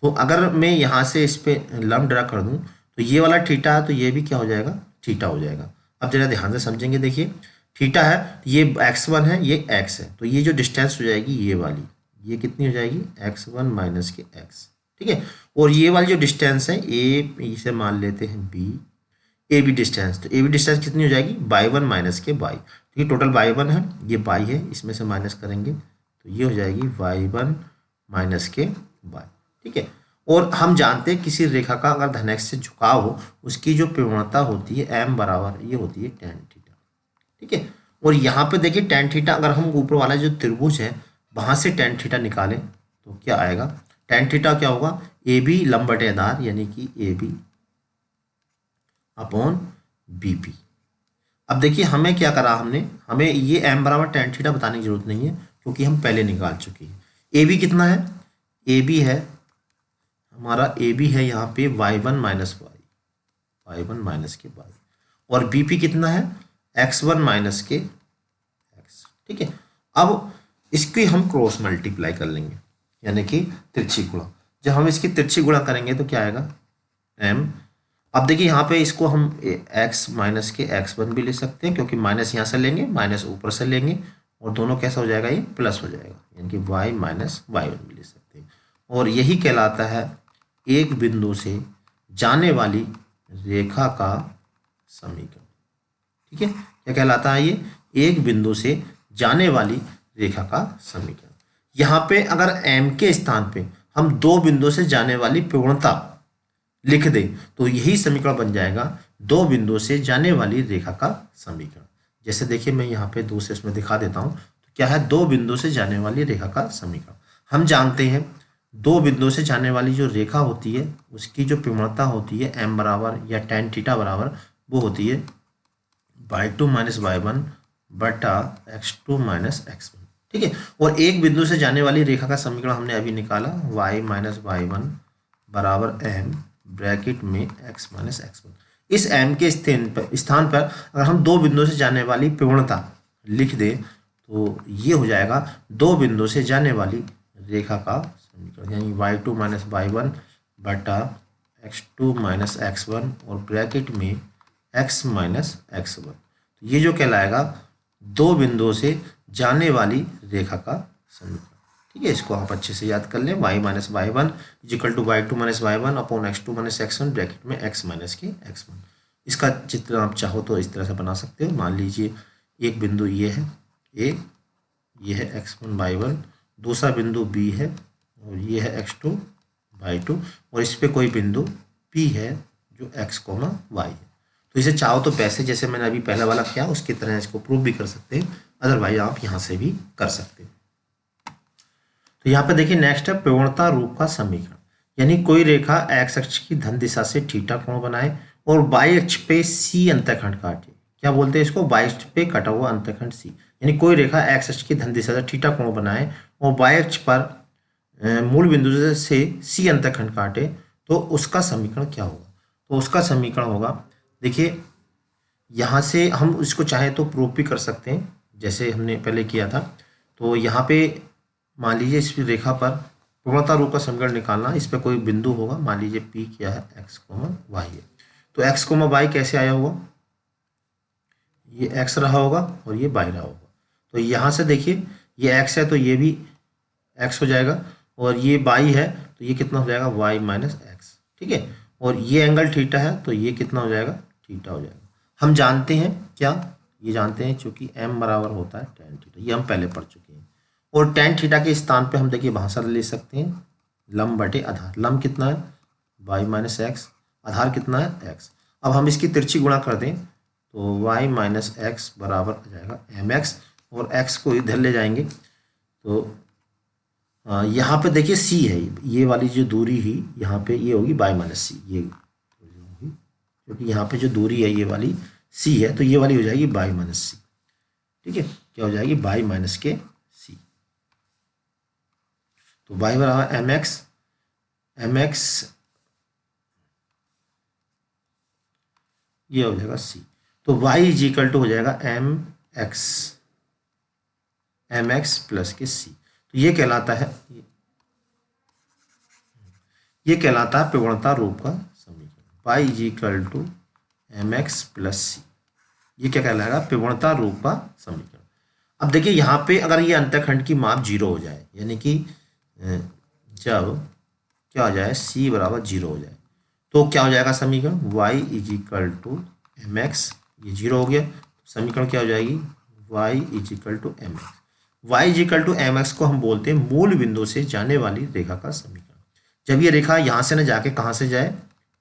तो अगर मैं यहाँ से इस पे लंब ड्रा कर दूँ तो ये वाला थीटा है, तो ये भी क्या हो जाएगा, थीटा हो जाएगा। अब जरा ध्यान से समझेंगे, देखिए थीटा है, ये x1 है, ये x है, तो ये जो डिस्टेंस हो जाएगी ये वाली, ये कितनी हो जाएगी, x1 माइनस के x। ठीक है, और ये वाली जो डिस्टेंस है ए, इसे मान लेते हैं b, ए बी डिस्टेंस, तो ए बी डिस्टेंस कितनी हो जाएगी, y1 माइनस के y। तो ये टोटल y1 है, ये y है, इसमें से माइनस करेंगे तो ये हो जाएगी y1 माइनस के y। ठीक है, और हम जानते हैं किसी रेखा का अगर धनात्मक से झुकाव हो, उसकी जो प्रवणता होती है m बराबर ये होती है tan थीटा। ठीक है, और यहाँ पे देखिए tan थीटा, अगर हम ऊपर वाला जो त्रिभुज है वहां से tan थीटा निकालें तो क्या आएगा, tan थीटा क्या होगा, ए बी लंब बटे आधार, यानी कि A B upon B P. अब देखिए हमें क्या करा, हमें ये m बराबर tan थीटा बताने की जरूरत नहीं है, क्योंकि हम पहले निकाल चुके हैं। ए बी कितना है, ए बी है हमारा, ए बी है यहाँ पे y1 माइनस y1 माइनस के y, और बी पी कितना है, x1 माइनस के x। ठीक है, अब इसकी हम क्रॉस मल्टीप्लाई कर लेंगे, यानी कि तिरछी गुणा। जब हम इसकी तिरछी गुणा करेंगे तो क्या आएगा, m। अब देखिए यहाँ पे इसको हम x माइनस के x1 भी ले सकते हैं, क्योंकि माइनस यहाँ से लेंगे, माइनस ऊपर से लेंगे, और दोनों कैसा हो जाएगा, ये प्लस हो जाएगा, यानी कि y माइनस y1 भी ले सकते हैं। और यही कहलाता है एक बिंदु से जाने वाली रेखा का समीकरण। ठीक है, क्या कहलाता है ये, एक बिंदु से जाने वाली रेखा का समीकरण। यहाँ पे अगर m के स्थान पे हम दो बिंदु से जाने वाली प्रवणता लिख दें तो यही समीकरण बन जाएगा दो बिंदु से जाने वाली रेखा का समीकरण। जैसे देखिए मैं यहाँ पे दूसरे इसमें दिखा देता हूँ, तो क्या है, दो बिंदु से जाने वाली रेखा का समीकरण। हम जानते हैं दो बिंदु से जाने वाली जो रेखा होती है उसकी जो प्रवणता होती है m बराबर या tan थीटा बराबर, वो होती है y2 माइनस y1 बटा x2 माइनस x1। ठीक है, और एक बिंदु से जाने वाली रेखा का समीकरण हमने अभी निकाला, y माइनस y1 बराबर m ब्रैकेट में x माइनस x1। इस m के स्थान पर अगर हम दो बिंदु से जाने वाली प्रवणता लिख दें तो ये हो जाएगा दो बिंदु से जाने वाली रेखा का समीकरण, यानी y2 माइनस y1 बटा x2 माइनस x1 और ब्रैकेट में x माइनस x1। तो ये जो कहलाएगा दो बिंदुओं से जाने वाली रेखा का समीकरण। ठीक है, इसको आप अच्छे से याद कर लें, y minus y1 is equal to y2 minus y1 upon x2 minus x1 bracket में x माइनस के x1। इसका चित्र आप चाहो तो इस तरह से बना सकते हो। मान लीजिए एक बिंदु ये है a, ये है x1 y1, दूसरा बिंदु b है, और ये है x2 y2, और इस पे कोई बिंदु p है जो x, y है। तो इसे चाहो तो पैसे जैसे मैंने अभी पहला वाला किया उसकी तरह इसको प्रूव भी कर सकते हैं, अदरवाइज आप यहाँ से भी कर सकते हैं। तो यहाँ पे देखिए नेक्स्ट है प्रवणता रूप का समीकरण, यानी कोई रेखा x अक्ष की धन दिशा से थीटा कोण बनाए और y अक्ष पे c अंतःखंड काटे। क्या बोलते हैं इसको, y अक्ष पे कटा हुआ अंतःखंड c। यानी कोई रेखा x अक्ष की धन दिशा से थीटा कोण बनाए और y अक्ष पर मूल बिंदु से c अंतःखंड काटे तो उसका समीकरण क्या होगा। तो उसका समीकरण होगा, देखिए यहाँ से हम इसको चाहे तो प्रूव भी कर सकते हैं जैसे हमने पहले किया था। तो यहाँ पे मान लीजिए इस रेखा पर प्रवणता रूप का समीकरण निकालना, इस पर कोई बिंदु होगा, मान लीजिए P क्या है, x, y है। तो x, y कैसे आया होगा, ये x रहा होगा और ये y रहा होगा। तो यहाँ से देखिए ये x है तो ये भी x हो जाएगा, और ये y है तो ये कितना हो जाएगा, y माइनस एक्स। ठीक है, और ये एंगल थीटा है तो ये कितना हो जाएगा, थीटा हो जाएगा। हम जानते हैं क्या, ये जानते हैं चूंकि m बराबर होता है tan थीटा, ये हम पहले पढ़ चुके हैं। और tan थीटा के स्थान पे हम देखिए भाषा ले सकते हैं लंब बटे आधार। लंब कितना है, y माइनस एक्स, आधार कितना है x। अब हम इसकी तिरछी गुणा कर दें तो y माइनस एक्स बराबर आ जाएगा mx, और x को इधर ले जाएंगे तो यहाँ पे देखिए c है, ये वाली जो दूरी ही यहाँ पे ये होगी y माइनस सी, ये होगी क्योंकि यहाँ पे जो दूरी है ये वाली c है तो ये वाली हो जाएगी y माइनस सी। ठीक है, क्या हो जाएगी, y माइनस के c। तो y बराबर mx ये हो जाएगा c। तो y इज इक्वल टू हो जाएगा mx एम एक्स प्लस के सी। तो ये कहलाता है प्रवणता रूप का समीकरण। y is equal to M X plus C, ये क्या कहलाएगा? प्रवणता रूप का समीकरण। अब देखिए यहाँ पे अगर ये अंतःखंड की माप 0 हो जाए, यानी कि जब क्या हो जाए, c बराबर 0 हो जाए, तो क्या हो जाएगा समीकरण? y is equal to M X, ये 0 हो गया, समीकरण क्या हो जाएगी? y is equal to M X. y is equal to M X को हम बोलते हैं मूल बिंदु से जाने वाली रेखा का समीकरण। जब ये रेखा यहाँ से न जाके कहाँ से जाए,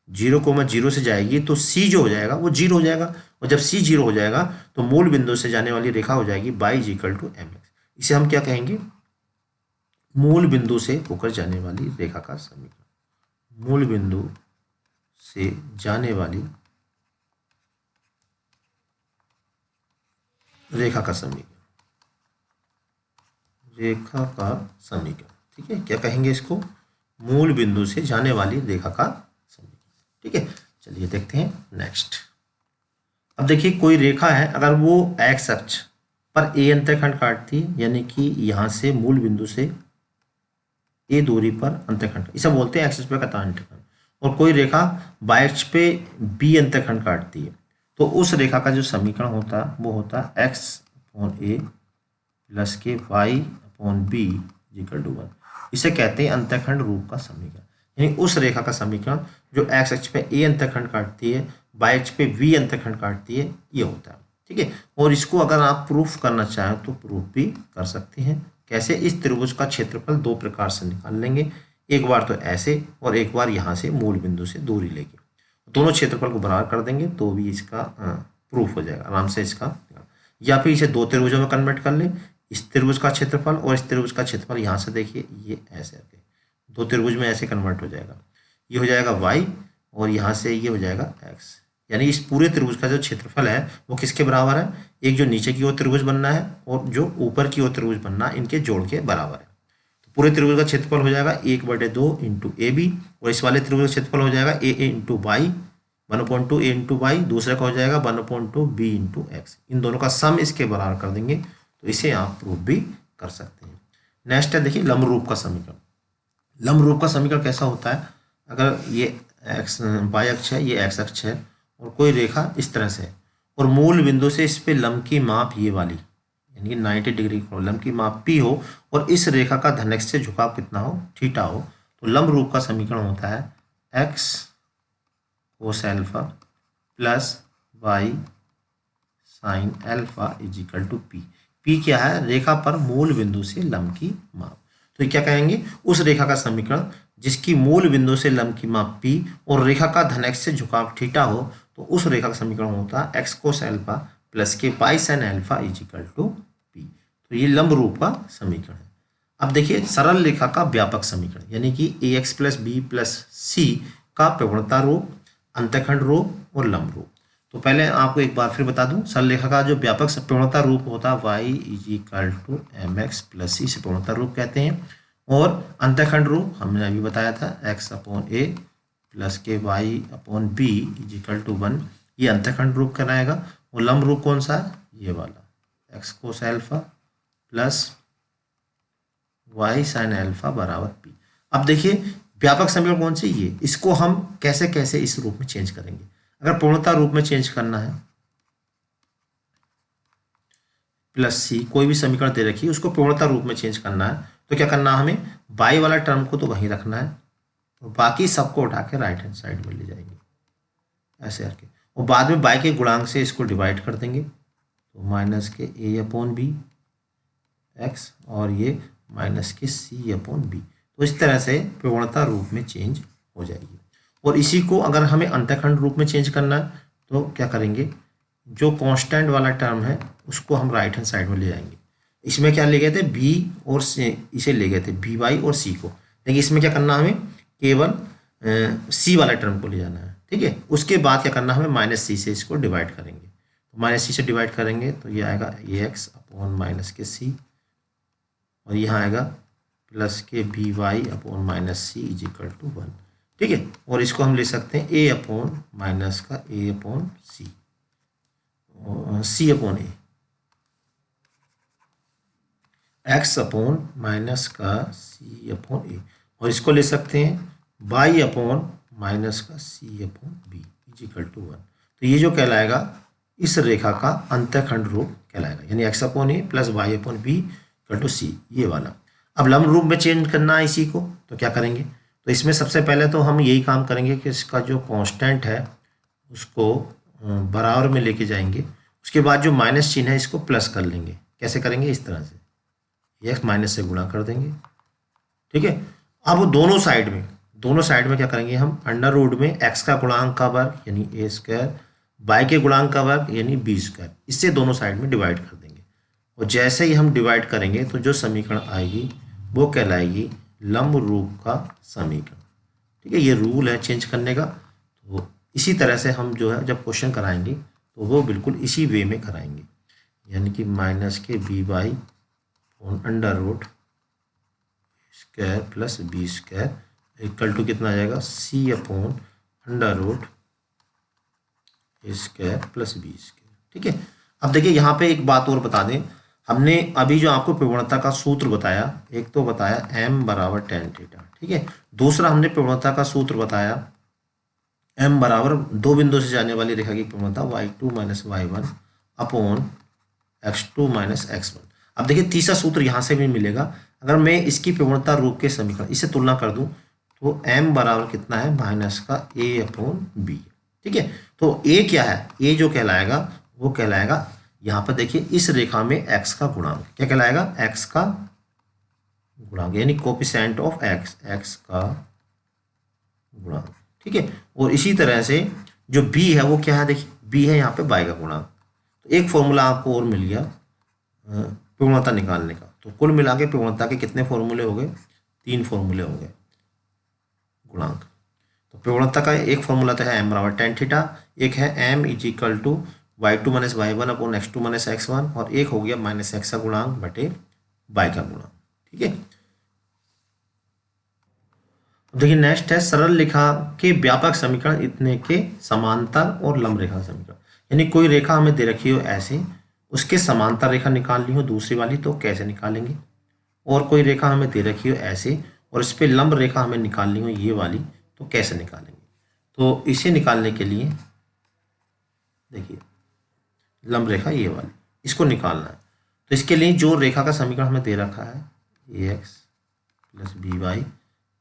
0,0 से जाएगी, तो c जो हो जाएगा वो 0 हो जाएगा, और जब c 0 हो जाएगा तो मूल बिंदु से जाने वाली रेखा हो जाएगी y is equal to M X. इसे हम क्या कहेंगे? मूल बिंदु से होकर जाने वाली रेखा का समीकरण। मूल बिंदु से जाने वाली रेखा का समीकरण, रेखा का समीकरण, ठीक है। क्या कहेंगे इसको? मूल बिंदु से जाने वाली रेखा का समीकरण, ठीक है। चलिए देखते हैं नेक्स्ट। अब देखिए कोई रेखा है, अगर वो एक्स अक्ष पर ए अंतःखंड काटती है, यानी कि यहाँ से मूल बिंदु से ए दूरी पर अंतःखंड, इसे बोलते हैं एक्स अक्ष पे कटा अंतःखंड, और कोई रेखा वाई अक्ष पे बी अंतःखंड काटती है, तो उस रेखा का जो समीकरण होता है वो होता है एक्स अपॉन ए प्लस के Y upon B equal to 1। इसे कहते हैं अंतःखंड रूप का समीकरण। यानी उस रेखा का समीकरण जो एक्स अक्ष पे ए अंतःखंड काटती है, वाई अक्ष पे बी अंतःखंड काटती है, ये होता है, ठीक है। और इसको अगर आप प्रूफ करना चाहें तो प्रूफ भी कर सकते हैं। कैसे? इस त्रिभुज का क्षेत्रफल दो प्रकार से निकाल लेंगे, एक बार तो ऐसे और एक बार यहाँ से मूल बिंदु से दूरी लेके, दोनों क्षेत्रफल को बराबर कर देंगे तो भी इसका प्रूफ हो जाएगा आराम से इसका। या फिर इसे दो त्रिभुजों में कन्वर्ट कर ले, इस त्रिभुज का क्षेत्रफल और इस त्रिभुज का क्षेत्रफल, यहाँ से देखिए ये ऐसे आके दो त्रिभुज में ऐसे कन्वर्ट हो जाएगा, ये हो जाएगा y और यहाँ से ये हो जाएगा x। यानी इस पूरे त्रिभुज का जो क्षेत्रफल है वो किसके बराबर है? एक जो नीचे की ओर त्रिभुज बनना है और जो ऊपर की ओर त्रिभुज बनना है, इनके जोड़ के बराबर है। तो पूरे त्रिभुज का क्षेत्रफल हो जाएगा 1/2 इंटू ए बी, और इस वाले त्रिभुज का क्षेत्रफल हो जाएगा ए इंटू वाई, 1/2 ए इंटू वाई, दूसरे का हो जाएगा 1/2 बी इंटू एक्स। इन दोनों का सम इसके बराबर कर देंगे तो इसे आप प्रूफ भी कर सकते हैं। नेक्स्ट है देखिए लंब का समीकरण। लंब का समीकरण कैसा होता है? अगर ये एक्स वाई अक्ष है, ये एक्स अक्ष है, और कोई रेखा इस तरह से है, और मूल बिंदु से इस पे लंब की माप ये वाली, यानी कि 90 डिग्री लंब की माप पी हो, और इस रेखा का धनाक्ष से झुकाव कितना हो? थीटा हो, तो लंब रूप का समीकरण होता है X cos alpha plus Y sine alpha is equal to P. P क्या है? रेखा पर मूल बिंदु से लंब की माप। तो क्या कहेंगे? उस रेखा का समीकरण जिसकी मूल बिंदु से लंब की माप पी और रेखा का धनाक्ष से झुकाव थीटा हो, तो उस रेखा का समीकरण होता है एक्स कोस एल्फा प्लस के Y sine alpha is equal to P. तो ये लंब रूप का समीकरण है। अब देखिए सरल रेखा का व्यापक समीकरण, यानी कि ए एक्स प्लस बी प्लस सी का प्रवणता रूप, अंतःखंड रूप और लंब रूप। तो पहले आपको एक बार फिर बता दूं, सरल रेखा का जो व्यापक प्रवणता रूप होता है y is equal to M X plus C, से प्रवणता रूप कहते हैं। और अंतःखंड रूप हमने अभी बताया था x अपॉन ए प्लस के Y upon B is equal to 1, ये अंतःखंड रूप कहलाएगा। और लंब रूप कौन सा है? ये वाला X cos alpha plus Y sine alpha बराबर पी। अब देखिए व्यापक समीकरण कौन सी? ये। इसको हम कैसे कैसे इस रूप में चेंज करेंगे? अगर पूर्णता रूप में चेंज करना है, प्लस सी कोई भी समीकरण दे रखी है उसको पूर्णता रूप में चेंज करना है, तो क्या करना है? हमें बाई वाला टर्म को तो वहीं रखना है और बाकी सबको उठा के राइट हैंड साइड में ले जाएंगे ऐसे करके, और बाद में बाई के गुणांक से इसको डिवाइड कर देंगे, तो माइनस के ए अपॉन बी एक्स और ये माइनस के सी अपॉन बी। तो इस तरह से प्रवणता रूप में चेंज हो जाएगी। और इसी को अगर हमें अंतःखंड रूप में चेंज करना है तो क्या करेंगे? जो कांस्टेंट वाला टर्म है उसको हम राइट हैंड साइड में ले जाएंगे। इसमें क्या ले गए थे? बी और सी, इसे ले गए थे बी वाई और सी को, लेकिन इसमें क्या करना हमें? केवल सी वाला टर्म को ले जाना है, ठीक है। उसके बाद क्या करना हमें? माइनस सी से इसको डिवाइड करेंगे, तो माइनस सी से डिवाइड करेंगे तो ये आएगा ए एक्स अपॉन माइनस के सी, और यहाँ आएगा प्लस के B Y upon minus C is equal to 1, ठीक है। और इसको हम ले सकते हैं ए अपॉन माइनस का ए अपॉन सी, सी अपॉन ए, एक्स अपॉन माइनस का सी अपॉन ए, और इसको ले सकते हैं वाई अपॉन माइनस का C upon B is equal to 1। तो ये जो कहलाएगा इस रेखा का अंतःखंड रूप कहलाएगा, यानी X upon A plus Y upon B equal to C, ये वाला। अब लंब रूप में चेंज करना है इसी को, तो क्या करेंगे, तो इसमें सबसे पहले तो हम यही काम करेंगे कि इसका जो कांस्टेंट है उसको बराबर में लेके जाएंगे, उसके बाद जो माइनस चिन्ह है इसको प्लस कर लेंगे। कैसे करेंगे, इस तरह से एक्स माइनस से गुणा कर देंगे, ठीक है। अब दोनों साइड में क्या करेंगे हम, अंडर रूट में एक्स का गुणांक का वर्ग यानी ए स्क्वायर, वाई के गुणांक का वर्ग यानी बी स्क्वायर, इससे दोनों साइड में डिवाइड कर देंगे। और जैसे ही हम डिवाइड करेंगे तो जो समीकरण आएगी वो कहलाएगी लंब रूप का समीकरण, ठीक है। ये रूल है चेंज करने का। तो इसी तरह से हम जो है जब क्वेश्चन कराएंगे तो वो बिल्कुल इसी वे में कराएंगे, यानी कि माइनस के B Y under root square plus B square equal to कितना आ जाएगा, C upon under root square plus B square, ठीक है। अब देखिए यहाँ पे एक बात और बता दें, हमने अभी जो आपको प्रवणता का सूत्र बताया, एक तो बताया m बराबर tan थीटा, ठीक है। दूसरा हमने प्रवणता का सूत्र बताया m बराबर दो बिंदु से जाने वाली रेखा की प्रवणता y2 minus y1 upon x2 minus x1। अब देखिए तीसरा सूत्र यहाँ से भी मिलेगा। अगर मैं इसकी प्रवणता रूप के समीकरण इससे तुलना कर दूं तो m बराबर कितना है, माइनस का a अपॉन बी, ठीक है। तो a क्या है, a जो कहलाएगा वो कहलाएगा यहाँ पर देखिए इस रेखा में x का गुणांक, क्या कहलाएगा, x का गुणांक यानी कोफिशिएंट ऑफ x, x का गुणांक, ठीक है। और इसी तरह से जो b है वो क्या है, देखिए b है यहाँ पे y का गुणांक। तो एक फॉर्मूला आपको और मिल गया प्रवणता निकालने का। तो कुल मिला के प्रवणता के कितने फॉर्मूले हो गए, 3 फॉर्मूले हो गए गुणांक। तो प्रवणता का एक फॉर्मूला तो है m बराबर tan थीटा, एक है m is equal to y2 minus y1 upon x2 minus x1, और एक हो गया माइनस x का गुणांक बटे y का गुणांक, ठीक है। देखिए नेक्स्ट है सरल रेखा के व्यापक समीकरण इतने के समांतर और लंब रेखा समीकरण, यानी कोई रेखा हमें दे रखी हो ऐसे, उसके समांतर रेखा निकालनी हो दूसरी वाली तो कैसे निकालेंगे, और कोई रेखा हमें दे रखी हो ऐसे और इस पर लंब रेखा हमें निकालनी हो ये वाली तो कैसे निकालेंगे। तो इसे निकालने के लिए देखिए लंब रेखा ये वाली, इसको निकालना है। तो इसके लिए जो रेखा का समीकरण हमें दे रखा है A X plus B Y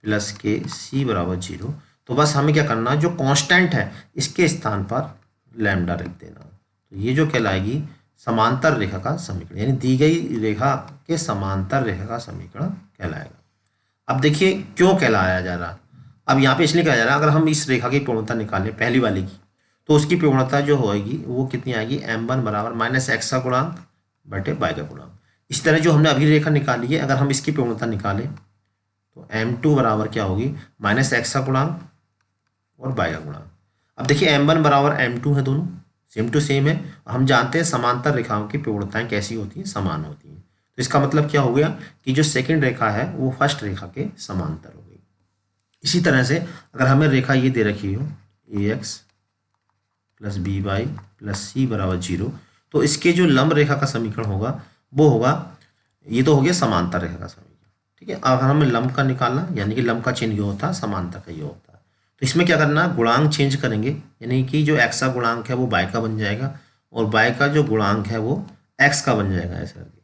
plus के सी बराबर 0, तो बस हमें क्या करना है, जो कांस्टेंट है इसके स्थान पर लैम्डा रख देना। तो ये जो कहलाएगी समांतर रेखा का समीकरण, यानी दी गई रेखा के समांतर रेखा का समीकरण कहलाएगा। अब देखिए क्यों कहलाया जा रहा, अब यहाँ पे इसलिए कहा जा रहा है अगर हम इस रेखा की प्रवणता निकालें पहली वाली की, तो उसकी प्रवणता जो होगी वो कितनी आएगी, m1 बराबर माइनस एक्स का गुणांक बटे y का गुणांक। इस तरह जो हमने अभी रेखा निकाली है अगर हम इसकी प्रवणता निकालें तो m2 बराबर क्या होगी, माइनस एक्स का गुणांक और y का गुणांक। अब देखिए m1 बराबर m2 है, दोनों सेम टू सेम है। हम जानते हैं समांतर रेखाओं की प्रवणताएं कैसी होती हैं, समान होती हैं। तो इसका मतलब क्या हो गया कि जो सेकंड रेखा है वो फर्स्ट रेखा के समांतर हो गई। इसी तरह से अगर हमें रेखा ये दे रखी हो A X plus B Y plus C बराबर 0, तो इसके जो लंब रेखा का समीकरण होगा वो होगा, ये तो हो गया समांतर रेखा का समीकरण, ठीक है। अगर हमें लंब का निकालना यानी कि लंब का चिन्ह ये होता है, समांतर का ये होता है। तो इसमें क्या करना, गुणांक चेंज करेंगे, यानी कि जो x का गुणांक है वो y का बन जाएगा और y का जो गुणांक है वो x का बन जाएगा ऐसा करके,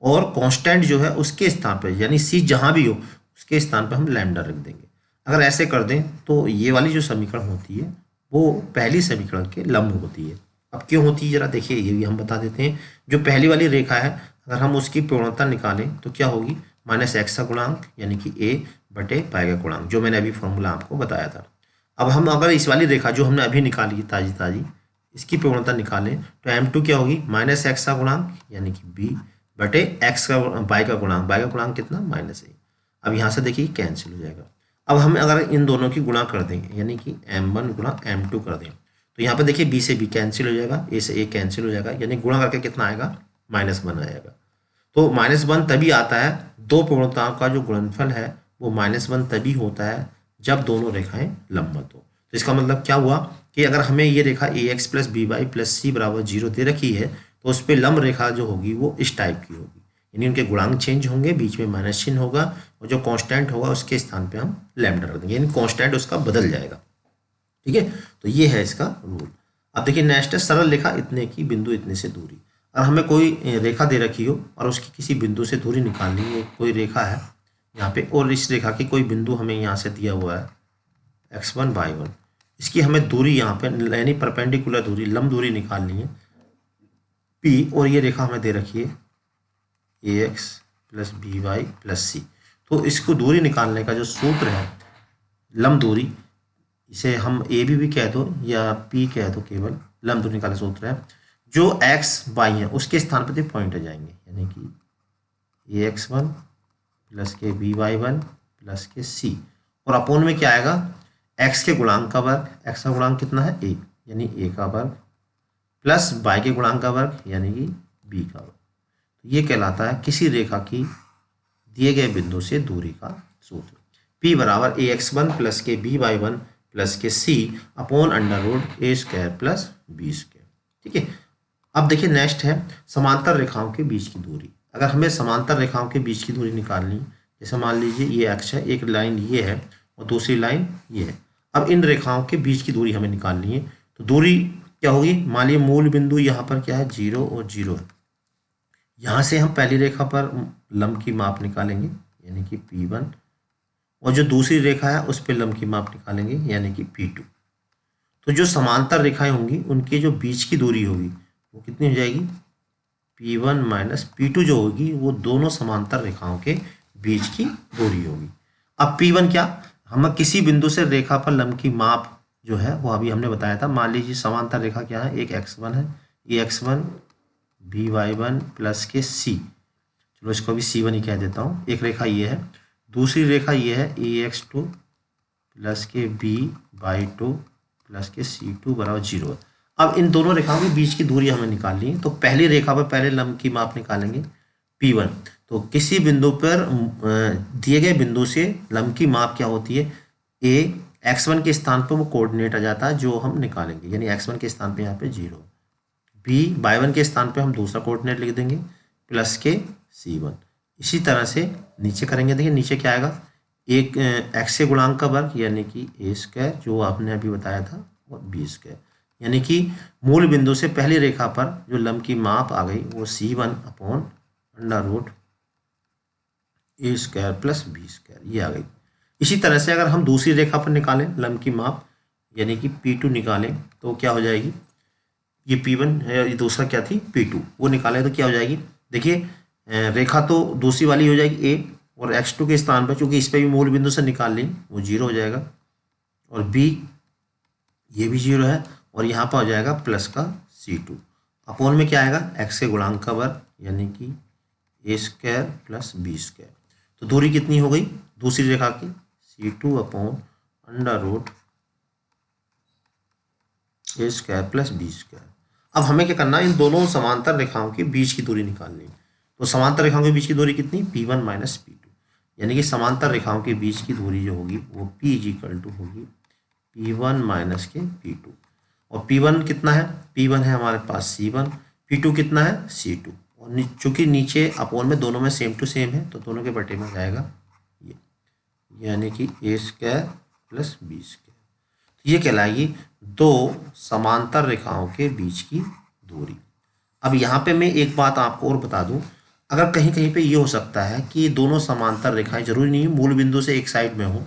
और कांस्टेंट जो है उसके स्थान पर यानी c जहाँ भी हो उसके स्थान पर हम लैम्डा रख देंगे। अगर ऐसे कर दें तो ये वाली जो समीकरण होती है वो पहली समीकरण के लंब होती है। अब क्यों होती है जरा देखिए, ये भी हम बता देते हैं। जो पहली वाली रेखा है अगर हम उसकी प्रवणता निकालें तो क्या होगी, माइनस एक्स का गुणांक यानी कि a बटे पाई का गुणांक, जो मैंने अभी फॉर्मूला आपको बताया था। अब हम अगर इस वाली रेखा जो हमने अभी निकाली ताजी ताजी इसकी प्रवणता निकालें तो m2 क्या होगी, माइनस एक्स का गुणांक यानी कि b बटे एक्स का y का गुणांक कितना, माइनस a। अब यहाँ से देखिए कैंसिल हो जाएगा। अब हम अगर इन दोनों की गुणा कर देंगे यानी कि m1 गुणा m2 कर दें तो यहाँ पे देखिए b से b कैंसिल हो जाएगा, a से a कैंसिल हो जाएगा, यानी गुणा करके कितना आएगा, -1 आएगा। तो -1 तभी आता है, दो पूर्णताओं का जो गुणनफल है वो -1 तभी होता है जब दोनों रेखाएं लंबवत हो। तो इसका मतलब क्या हुआ कि अगर हमें ये रेखा A X plus B Y plus C बराबर 0 दे रखी है तो उस पर लंब रेखा जो होगी वो इस टाइप की होगी, यानी उनके गुणांक चेंज होंगे, बीच में माइनस चिन्ह होगा और जो कांस्टेंट होगा उसके स्थान पे हम लैम्डा रख देंगे, यानी कांस्टेंट उसका बदल जाएगा। ठीक है, तो ये है इसका रूल। अब देखिए नेक्स्ट है सरल रेखा इतने की बिंदु इतने से दूरी। अगर हमें कोई रेखा दे रखी हो और उसकी किसी बिंदु से दूरी निकालनी है, कोई रेखा है यहाँ पे और इस रेखा की कोई बिंदु हमें यहाँ से दिया हुआ है x1 y1, इसकी हमें दूरी यहाँ पे यानी परपेंडिकुलर दूरी लंब दूरी निकालनी है p, और ये रेखा हमें दे रखी है ax plus by plus c। तो इसको दूरी निकालने का जो सूत्र है लंब दूरी, इसे हम ए भी कह दो या पी कह दो, केवल लंब दूरी निकालने सूत्र है जो एक्स वाई है उसके स्थान पर पॉइंट आ जाएंगे, यानी कि ए एक्स वन प्लस के बी वाई वन प्लस के सी, और अपोन में क्या आएगा एक्स के गुणांक का वर्ग, एक्स का गुणांक कितना है ए, यानी ए का वर्ग प्लस वाई के गुणांक का वर्ग यानी कि बी का वर्ग। तो ये कहलाता है किसी रेखा की दिए गए बिंदु से दूरी का सूत्र। P बराबर ए एक्स वन प्लस के बी वाई वन प्लस के सी upon under root A square plus B square. ठीक है, अब देखिए नेक्स्ट है समांतर रेखाओं के बीच की दूरी। अगर हमें समांतर रेखाओं के बीच की दूरी निकालनी, जैसे मान लीजिए ये अक्ष है, एक लाइन ये है और दूसरी लाइन ये है। अब इन रेखाओं के बीच की दूरी हमें निकालनी है, तो दूरी क्या होगी, मान लीजिए मूल बिंदु यहाँ पर क्या है 0 और 0 है। यहाँ से हम पहली रेखा पर लंब की माप निकालेंगे यानी कि P1, और जो दूसरी रेखा है उस पर लंब की माप निकालेंगे यानी कि P2। तो जो समांतर रेखाएं होंगी उनके जो बीच की दूरी होगी वो कितनी हो जाएगी, P1 माइनस P2 जो होगी वो दोनों समांतर रेखाओं के बीच की दूरी होगी। अब P1 क्या, हम किसी बिंदु से रेखा पर लंब की माप जो है वो अभी हमने बताया था। मान लीजिए समांतर रेखा क्या है, एक x1 है, ये x1 by1 प्लस के c, चलो इसको भी c1 ही कह देता हूँ। एक रेखा ये है, दूसरी रेखा ये है ax2 प्लस के b/2 प्लस के c2 बराबर 0। अब इन दोनों रेखाओं के बीच की दूरी हमें निकालनी है, तो पहली रेखा पर पहले लंब की माप निकालेंगे P1। तो किसी बिंदु पर दिए गए बिंदु से लंब की माप क्या होती है, a x1 के स्थान पर वो कोऑर्डिनेट आ जाता है जो हम निकालेंगे, यानी x1 के स्थान पे यहाँ पे 0, b/1 के स्थान पे हम दूसरा कोऑर्डिनेट लिख देंगे प्लस के c1। इसी तरह से नीचे करेंगे, देखिए नीचे क्या आएगा, एक x के गुणांक का वर्ग यानी कि a स्क्वायर जो आपने अभी बताया था और b स्क्वायर, यानी कि मूल बिंदु से पहली रेखा पर जो लंब की माप आ गई वो c1 upon under root a square plus b square ये आ गई। इसी तरह से अगर हम दूसरी रेखा पर निकालें लंब की माप यानी कि P2 निकालें तो क्या हो जाएगी, ये P1 है, ये दूसरा क्या थी P2, वो निकालें तो क्या हो जाएगी, देखिए रेखा तो दूसरी वाली हो जाएगी A, और x2 के स्थान पर चूंकि इस पर भी मूल बिंदु से निकाल ली वो 0 हो जाएगा, और B ये भी 0 है, और यहाँ पर हो जाएगा प्लस का c2 अपोन में क्या आएगा x के गुणांक का वर्ग यानी कि a square plus b square. तो दूरी कितनी हो गई दूसरी रेखा की, c2 upon under root a square plus b square. अब हमें क्या करना है, इन दोनों समांतर रेखाओं के बीच की दूरी निकालनी है। तो समांतर रेखाओं के बीच की दूरी कितनी, P1 माइनस P2, यानी कि समांतर रेखाओं के बीच की दूरी जो होगी वो P इक्वल टू होगी P1 माइनस के P2। और P1 कितना है, P1 है हमारे पास C1, P2 कितना है C2, और चूंकि नीचे अपोन में दोनों में सेम टू सेम है तो दोनों के बटे में जाएगा ये, यानी कि a square plus b square. तो ये कहलाएगी दो समांतर रेखाओं के बीच की दूरी। अब यहाँ पे मैं एक बात आपको और बता दूं, अगर कहीं कहीं पे ये हो सकता है कि दोनों समांतर रेखाएं, जरूरी नहीं मूल बिंदु से एक साइड में हो,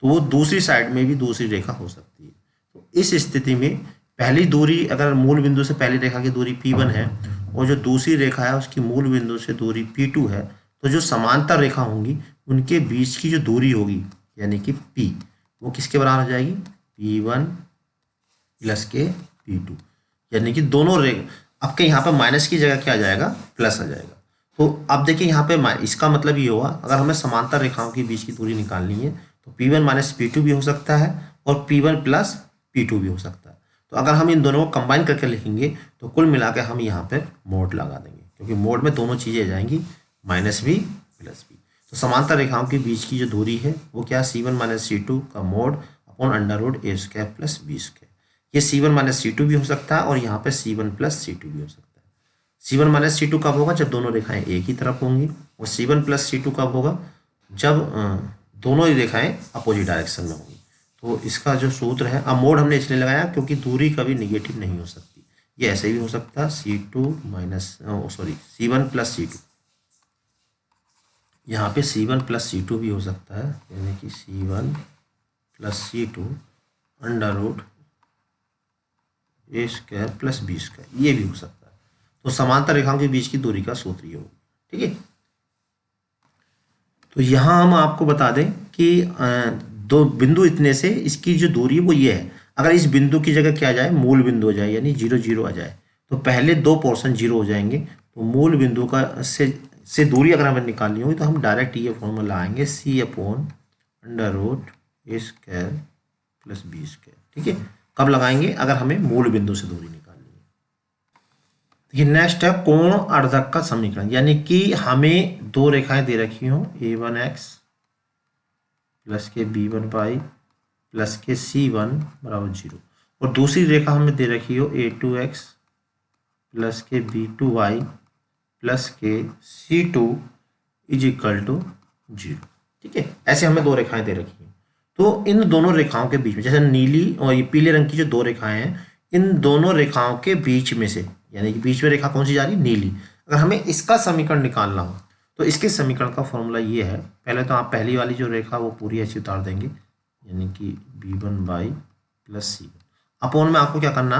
तो वो दूसरी साइड में भी दूसरी रेखा हो सकती है। तो इस स्थिति में पहली दूरी, अगर मूल बिंदु से पहली रेखा की दूरी P1 है और जो दूसरी रेखा है उसकी मूल बिंदु से दूरी P2 है, तो जो समांतर रेखा होंगी उनके बीच की जो दूरी होगी यानी कि P वो किसके बराबर हो जाएगी, P1 प्लस के P2, यानी कि दोनों रेखा, आपके यहाँ पर माइनस की जगह क्या आ जाएगा प्लस आ जाएगा। तो अब देखिए यहाँ पे इसका मतलब ये हुआ, अगर हमें समांतर रेखाओं के बीच की दूरी निकालनी है तो P1 माइनस P2 भी हो सकता है और P1 प्लस P2 भी हो सकता है। तो अगर हम इन दोनों को कंबाइन करके लिखेंगे तो कुल मिलाकर हम यहाँ पे मोड लगा देंगे, क्योंकि मोड में दोनों चीज़ें आ जाएंगी माइनस भी प्लस भी। तो समांतर रेखाओं के बीच की जो दूरी है वो क्या, C1 माइनस C2 का mod upon under root a square plus b square. ये C1 माइनस C2 भी हो सकता है और यहाँ पे C1 प्लस C2 भी हो सकता है। C1 माइनस C2 कब होगा? जब दोनों रेखाएं एक ही तरफ होंगी। और C1 प्लस C2 कब होगा? जब दोनों ही रेखाएं अपोजिट डायरेक्शन में होंगी। तो इसका जो सूत्र है, अब मोड हमने इसलिए लगाया क्योंकि दूरी कभी निगेटिव नहीं हो सकती। ये ऐसे भी हो सकता है C2 minus C1 plus C2, यहाँ पे C1 प्लस C2 भी हो सकता है, यानी कि C1 plus C2 under root A square plus B square, ये भी हो सकता है। तो समांतर रेखाओं के बीच की दूरी का सूत्र ये होगा। ठीक है, तो यहाँ हम आपको बता दें कि दो बिंदु इतने से इसकी जो दूरी वो ये है। अगर इस बिंदु की जगह क्या आ जाए, मूल बिंदु आ जाए, यानी 0 0 आ जाए, तो पहले दो पोर्शन 0 हो जाएंगे। तो मूल बिंदु का से दूरी अगर हमें निकालनी होगी तो हम डायरेक्ट ये फॉर्मूला लगाएंगे C upon under root A square plus B square. ठीक है, कब लगाएंगे? अगर हमें मूल बिंदु से दूरी निकालनी है। ये नेक्स्ट है कोण अर्धक का समीकरण, यानी कि हमें दो रेखाएं दे रखी हों, a1x प्लस के b1y प्लस के c1 बराबर 0, और दूसरी रेखा हमें दे रखी हो a2x प्लस के b2y प्लस के c2 इज इक्वल टू 0। ठीक है, ऐसे हमें दो रेखाएं दे रखी हैं। तो इन दोनों रेखाओं के बीच में, जैसे नीली और ये पीले रंग की जो दो रेखाएं हैं, इन दोनों रेखाओं के बीच में से, यानी कि बीच में रेखा कौन सी जा रही? नीली। अगर हमें इसका समीकरण निकालना हो तो इसके समीकरण का फॉर्मूला ये है। पहले तो आप पहली वाली जो रेखा वो पूरी ऐसी उतार देंगे, यानी कि b1y प्लस C1 अपॉन में आपको क्या करना,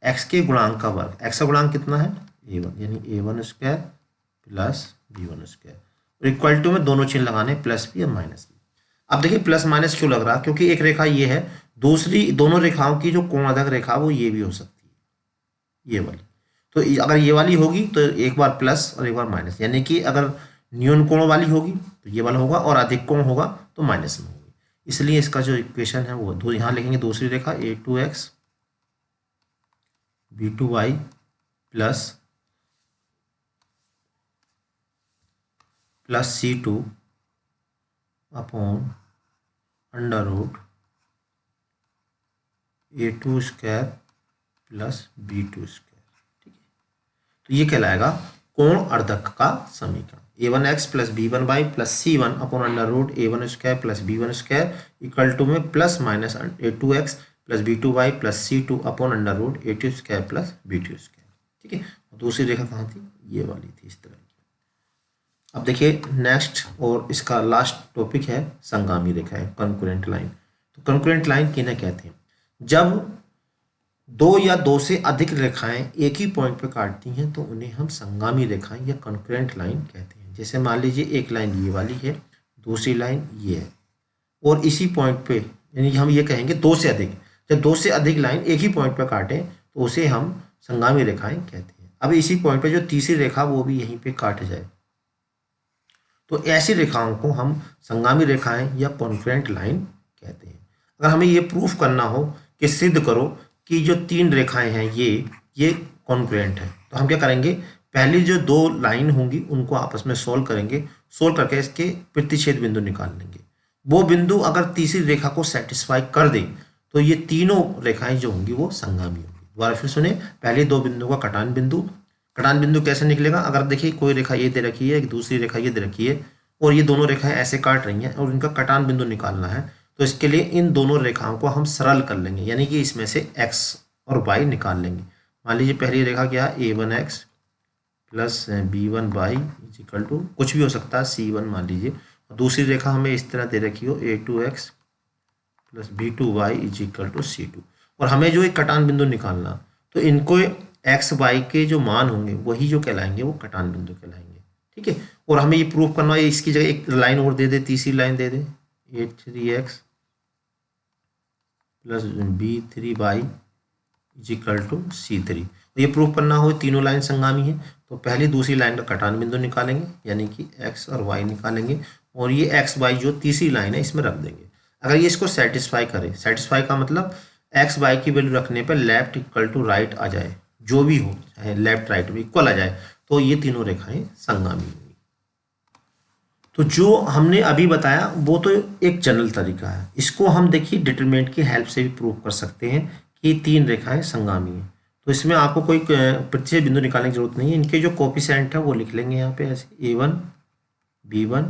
x के गुणांक का वर्ग। x का गुणांक कितना है? a1, यानी a1 square plus b1 square, और इक्वल टू में दोनों चिन्ह लगाने, प्लस बी और माइनस बी। अब देखिए प्लस माइनस क्यों लग रहा, क्योंकि एक रेखा ये है, दूसरी दोनों रेखाओं की जो कोणार्धक रेखा वो ये भी हो सकती है, ये वाली। तो अगर ये वाली होगी तो एक बार प्लस और एक बार माइनस, यानी कि अगर न्यून कोण वाली होगी तो ये वाला होगा, और अधिक कोण होगा तो माइनस में होगी। इसलिए इसका जो इक्वेशन है वो यहाँ लिखेंगे, दूसरी रेखा a2x b2y plus C2 upon under root a2 square plus b2 square. ठीक है, तो ये कहलाएगा कोण अर्धक का समीकरण। a1x plus b1y plus C1 upon under root a1 square plus b1 square equal to में plus minus a2x plus b2y plus C2 upon under root a2 square plus b2 square. ठीक है, दूसरी रेखा कहाँ थी? ये वाली थी, इस तरह की। अब देखिए नेक्स्ट और इसका लास्ट टॉपिक है संगामी रेखा है, कंकरेंट लाइन। तो कंकरेंट लाइन किन्हें कहते हैं? जब दो या दो से अधिक रेखाएं एक ही पॉइंट पे काटती हैं तो उन्हें हम संगामी रेखाएं या कंकरेंट लाइन कहते हैं। जैसे मान लीजिए एक लाइन ये वाली है, दूसरी लाइन ये है, और इसी पॉइंट पे, यानी हम ये कहेंगे दो से अधिक, जब दो से अधिक लाइन एक ही पॉइंट पे काटें तो उसे हम संगामी रेखाएं कहते हैं। अब इसी पॉइंट पे जो तीसरी रेखा वो भी यहीं पे काट जाए तो ऐसी रेखाओं को हम संगामी रेखाएं या कॉन्करेंट लाइन कहते हैं। अगर हमें ये प्रूफ करना हो कि सिद्ध करो कि जो तीन रेखाएं हैं ये कॉन्करेंट है, तो हम क्या करेंगे, पहली जो दो लाइन होंगी उनको आपस में सोल्व करेंगे, सोल्व करके इसके प्रतिच्छेद बिंदु निकाल लेंगे। वो बिंदु अगर तीसरी रेखा को सेटिस्फाई कर दे तो ये तीनों रेखाएं जो होंगी वो संगामी होंगी। दोबारा फिर सुने, पहले दो बिंदु का कटान बिंदु कैसे निकलेगा? अगर देखिए कोई रेखा ये दे रखी है, एक दूसरी रेखा ये दे रखी है, और ये दोनों रेखाएं ऐसे काट रही हैं और इनका कटान बिंदु निकालना है, तो इसके लिए इन दोनों रेखाओं को हम सरल कर लेंगे, यानी कि इसमें से x और y निकाल लेंगे। मान लीजिए पहली रेखा क्या है, a1x plus b1y is equal to कुछ भी हो सकता है, c1 मान लीजिए, और दूसरी रेखा हमें इस तरह दे रखी हो a2x plus b2y is equal to c2, और हमें जो एक कटान बिंदु निकालना, तो इनको एक्स वाई के जो मान होंगे वही जो कहलाएंगे वो कटान बिंदु कहलाएंगे। ठीक है, और हमें ये प्रूफ करना है, इसकी जगह एक लाइन और दे दे, तीसरी लाइन दे दे, a3x plus b3y is equal to c3। तो ये प्रूफ करना हो तीनों लाइन संगामी है, तो पहली दूसरी लाइन का कटान बिंदु निकालेंगे, यानी कि x और y निकालेंगे, और ये x y जो तीसरी लाइन है इसमें रख देंगे। अगर ये इसको सेटिस्फाई करे, सेटिस्फाई का मतलब x y की वैल्यू रखने पर लेफ्ट इक्वल टू राइट आ जाए, जो भी हो चाहे लेफ्ट राइट भी इक्वल आ जाए, तो ये तीनों रेखाएं संगामी होंगी। तो जो हमने अभी बताया वो तो एक जनरल तरीका है, इसको हम देखिए डिटरमिनेंट की हेल्प से भी प्रूव कर सकते हैं कि तीन रेखाएं संगामी हैं। तो इसमें आपको कोई प्रतिशत बिंदु निकालने की जरूरत नहीं है। इनके जो कोफिशिएंट है वो लिख लेंगे यहाँ पे ऐसे A1 B1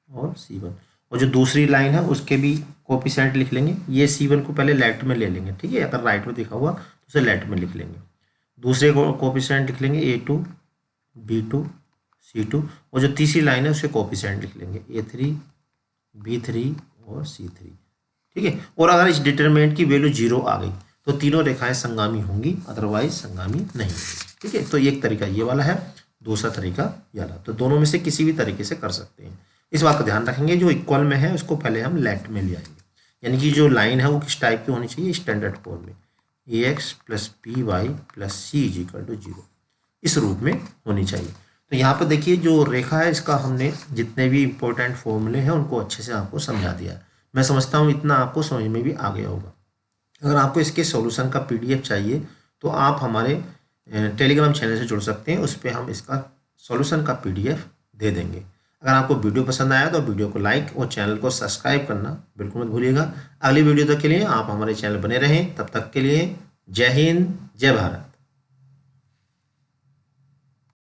और C1, और जो दूसरी लाइन है उसके भी कोफिशिएंट लिख लेंगे। ये C1 को पहले लेफ्ट में ले लेंगे, ठीक है, अगर राइट में दिखा हुआ तो उसे लेफ्ट में लिख लेंगे। दूसरे को कोफिशिएंट लिख लेंगे A2 B2 C2, और जो तीसरी लाइन है उसके कोफिशिएंट लिख लेंगे A3 B3 और C3, ठीक है। और अगर इस डिटरमिनेंट की वैल्यू 0 आ गई तो तीनों रेखाएं संगामी होंगी, अदरवाइज संगामी नहीं होंगी, ठीक है। तो एक तरीका ये वाला है, दूसरा तरीका ये वाला। तो दोनों में से किसी भी तरीके से कर सकते हैं। इस बात का ध्यान रखेंगे, जो इक्वल में है उसको पहले हम लेफ्ट में ले आएंगे, यानी कि जो लाइन है वो किस टाइप की होनी चाहिए, स्टैंडर्ड फॉर्म में AX + BY + C = 0, इस रूप में होनी चाहिए। तो यहाँ पर देखिए जो रेखा है इसका हमने जितने भी इंपॉर्टेंट फॉर्मूले हैं उनको अच्छे से आपको समझा दिया है। मैं समझता हूँ इतना आपको समझ में भी आ गया होगा। अगर आपको इसके सॉल्यूशन का PDF चाहिए तो आप हमारे टेलीग्राम चैनल से जुड़ सकते हैं, उस पर हम इसका सॉल्यूशन का PDF दे देंगे। अगर आपको वीडियो पसंद आया तो वीडियो को लाइक और चैनल को सब्सक्राइब करना बिल्कुल मत भूलिएगा। अगली वीडियो तक के लिए आप हमारे चैनल बने रहें, तब तक के लिए जय हिंद जय भारत।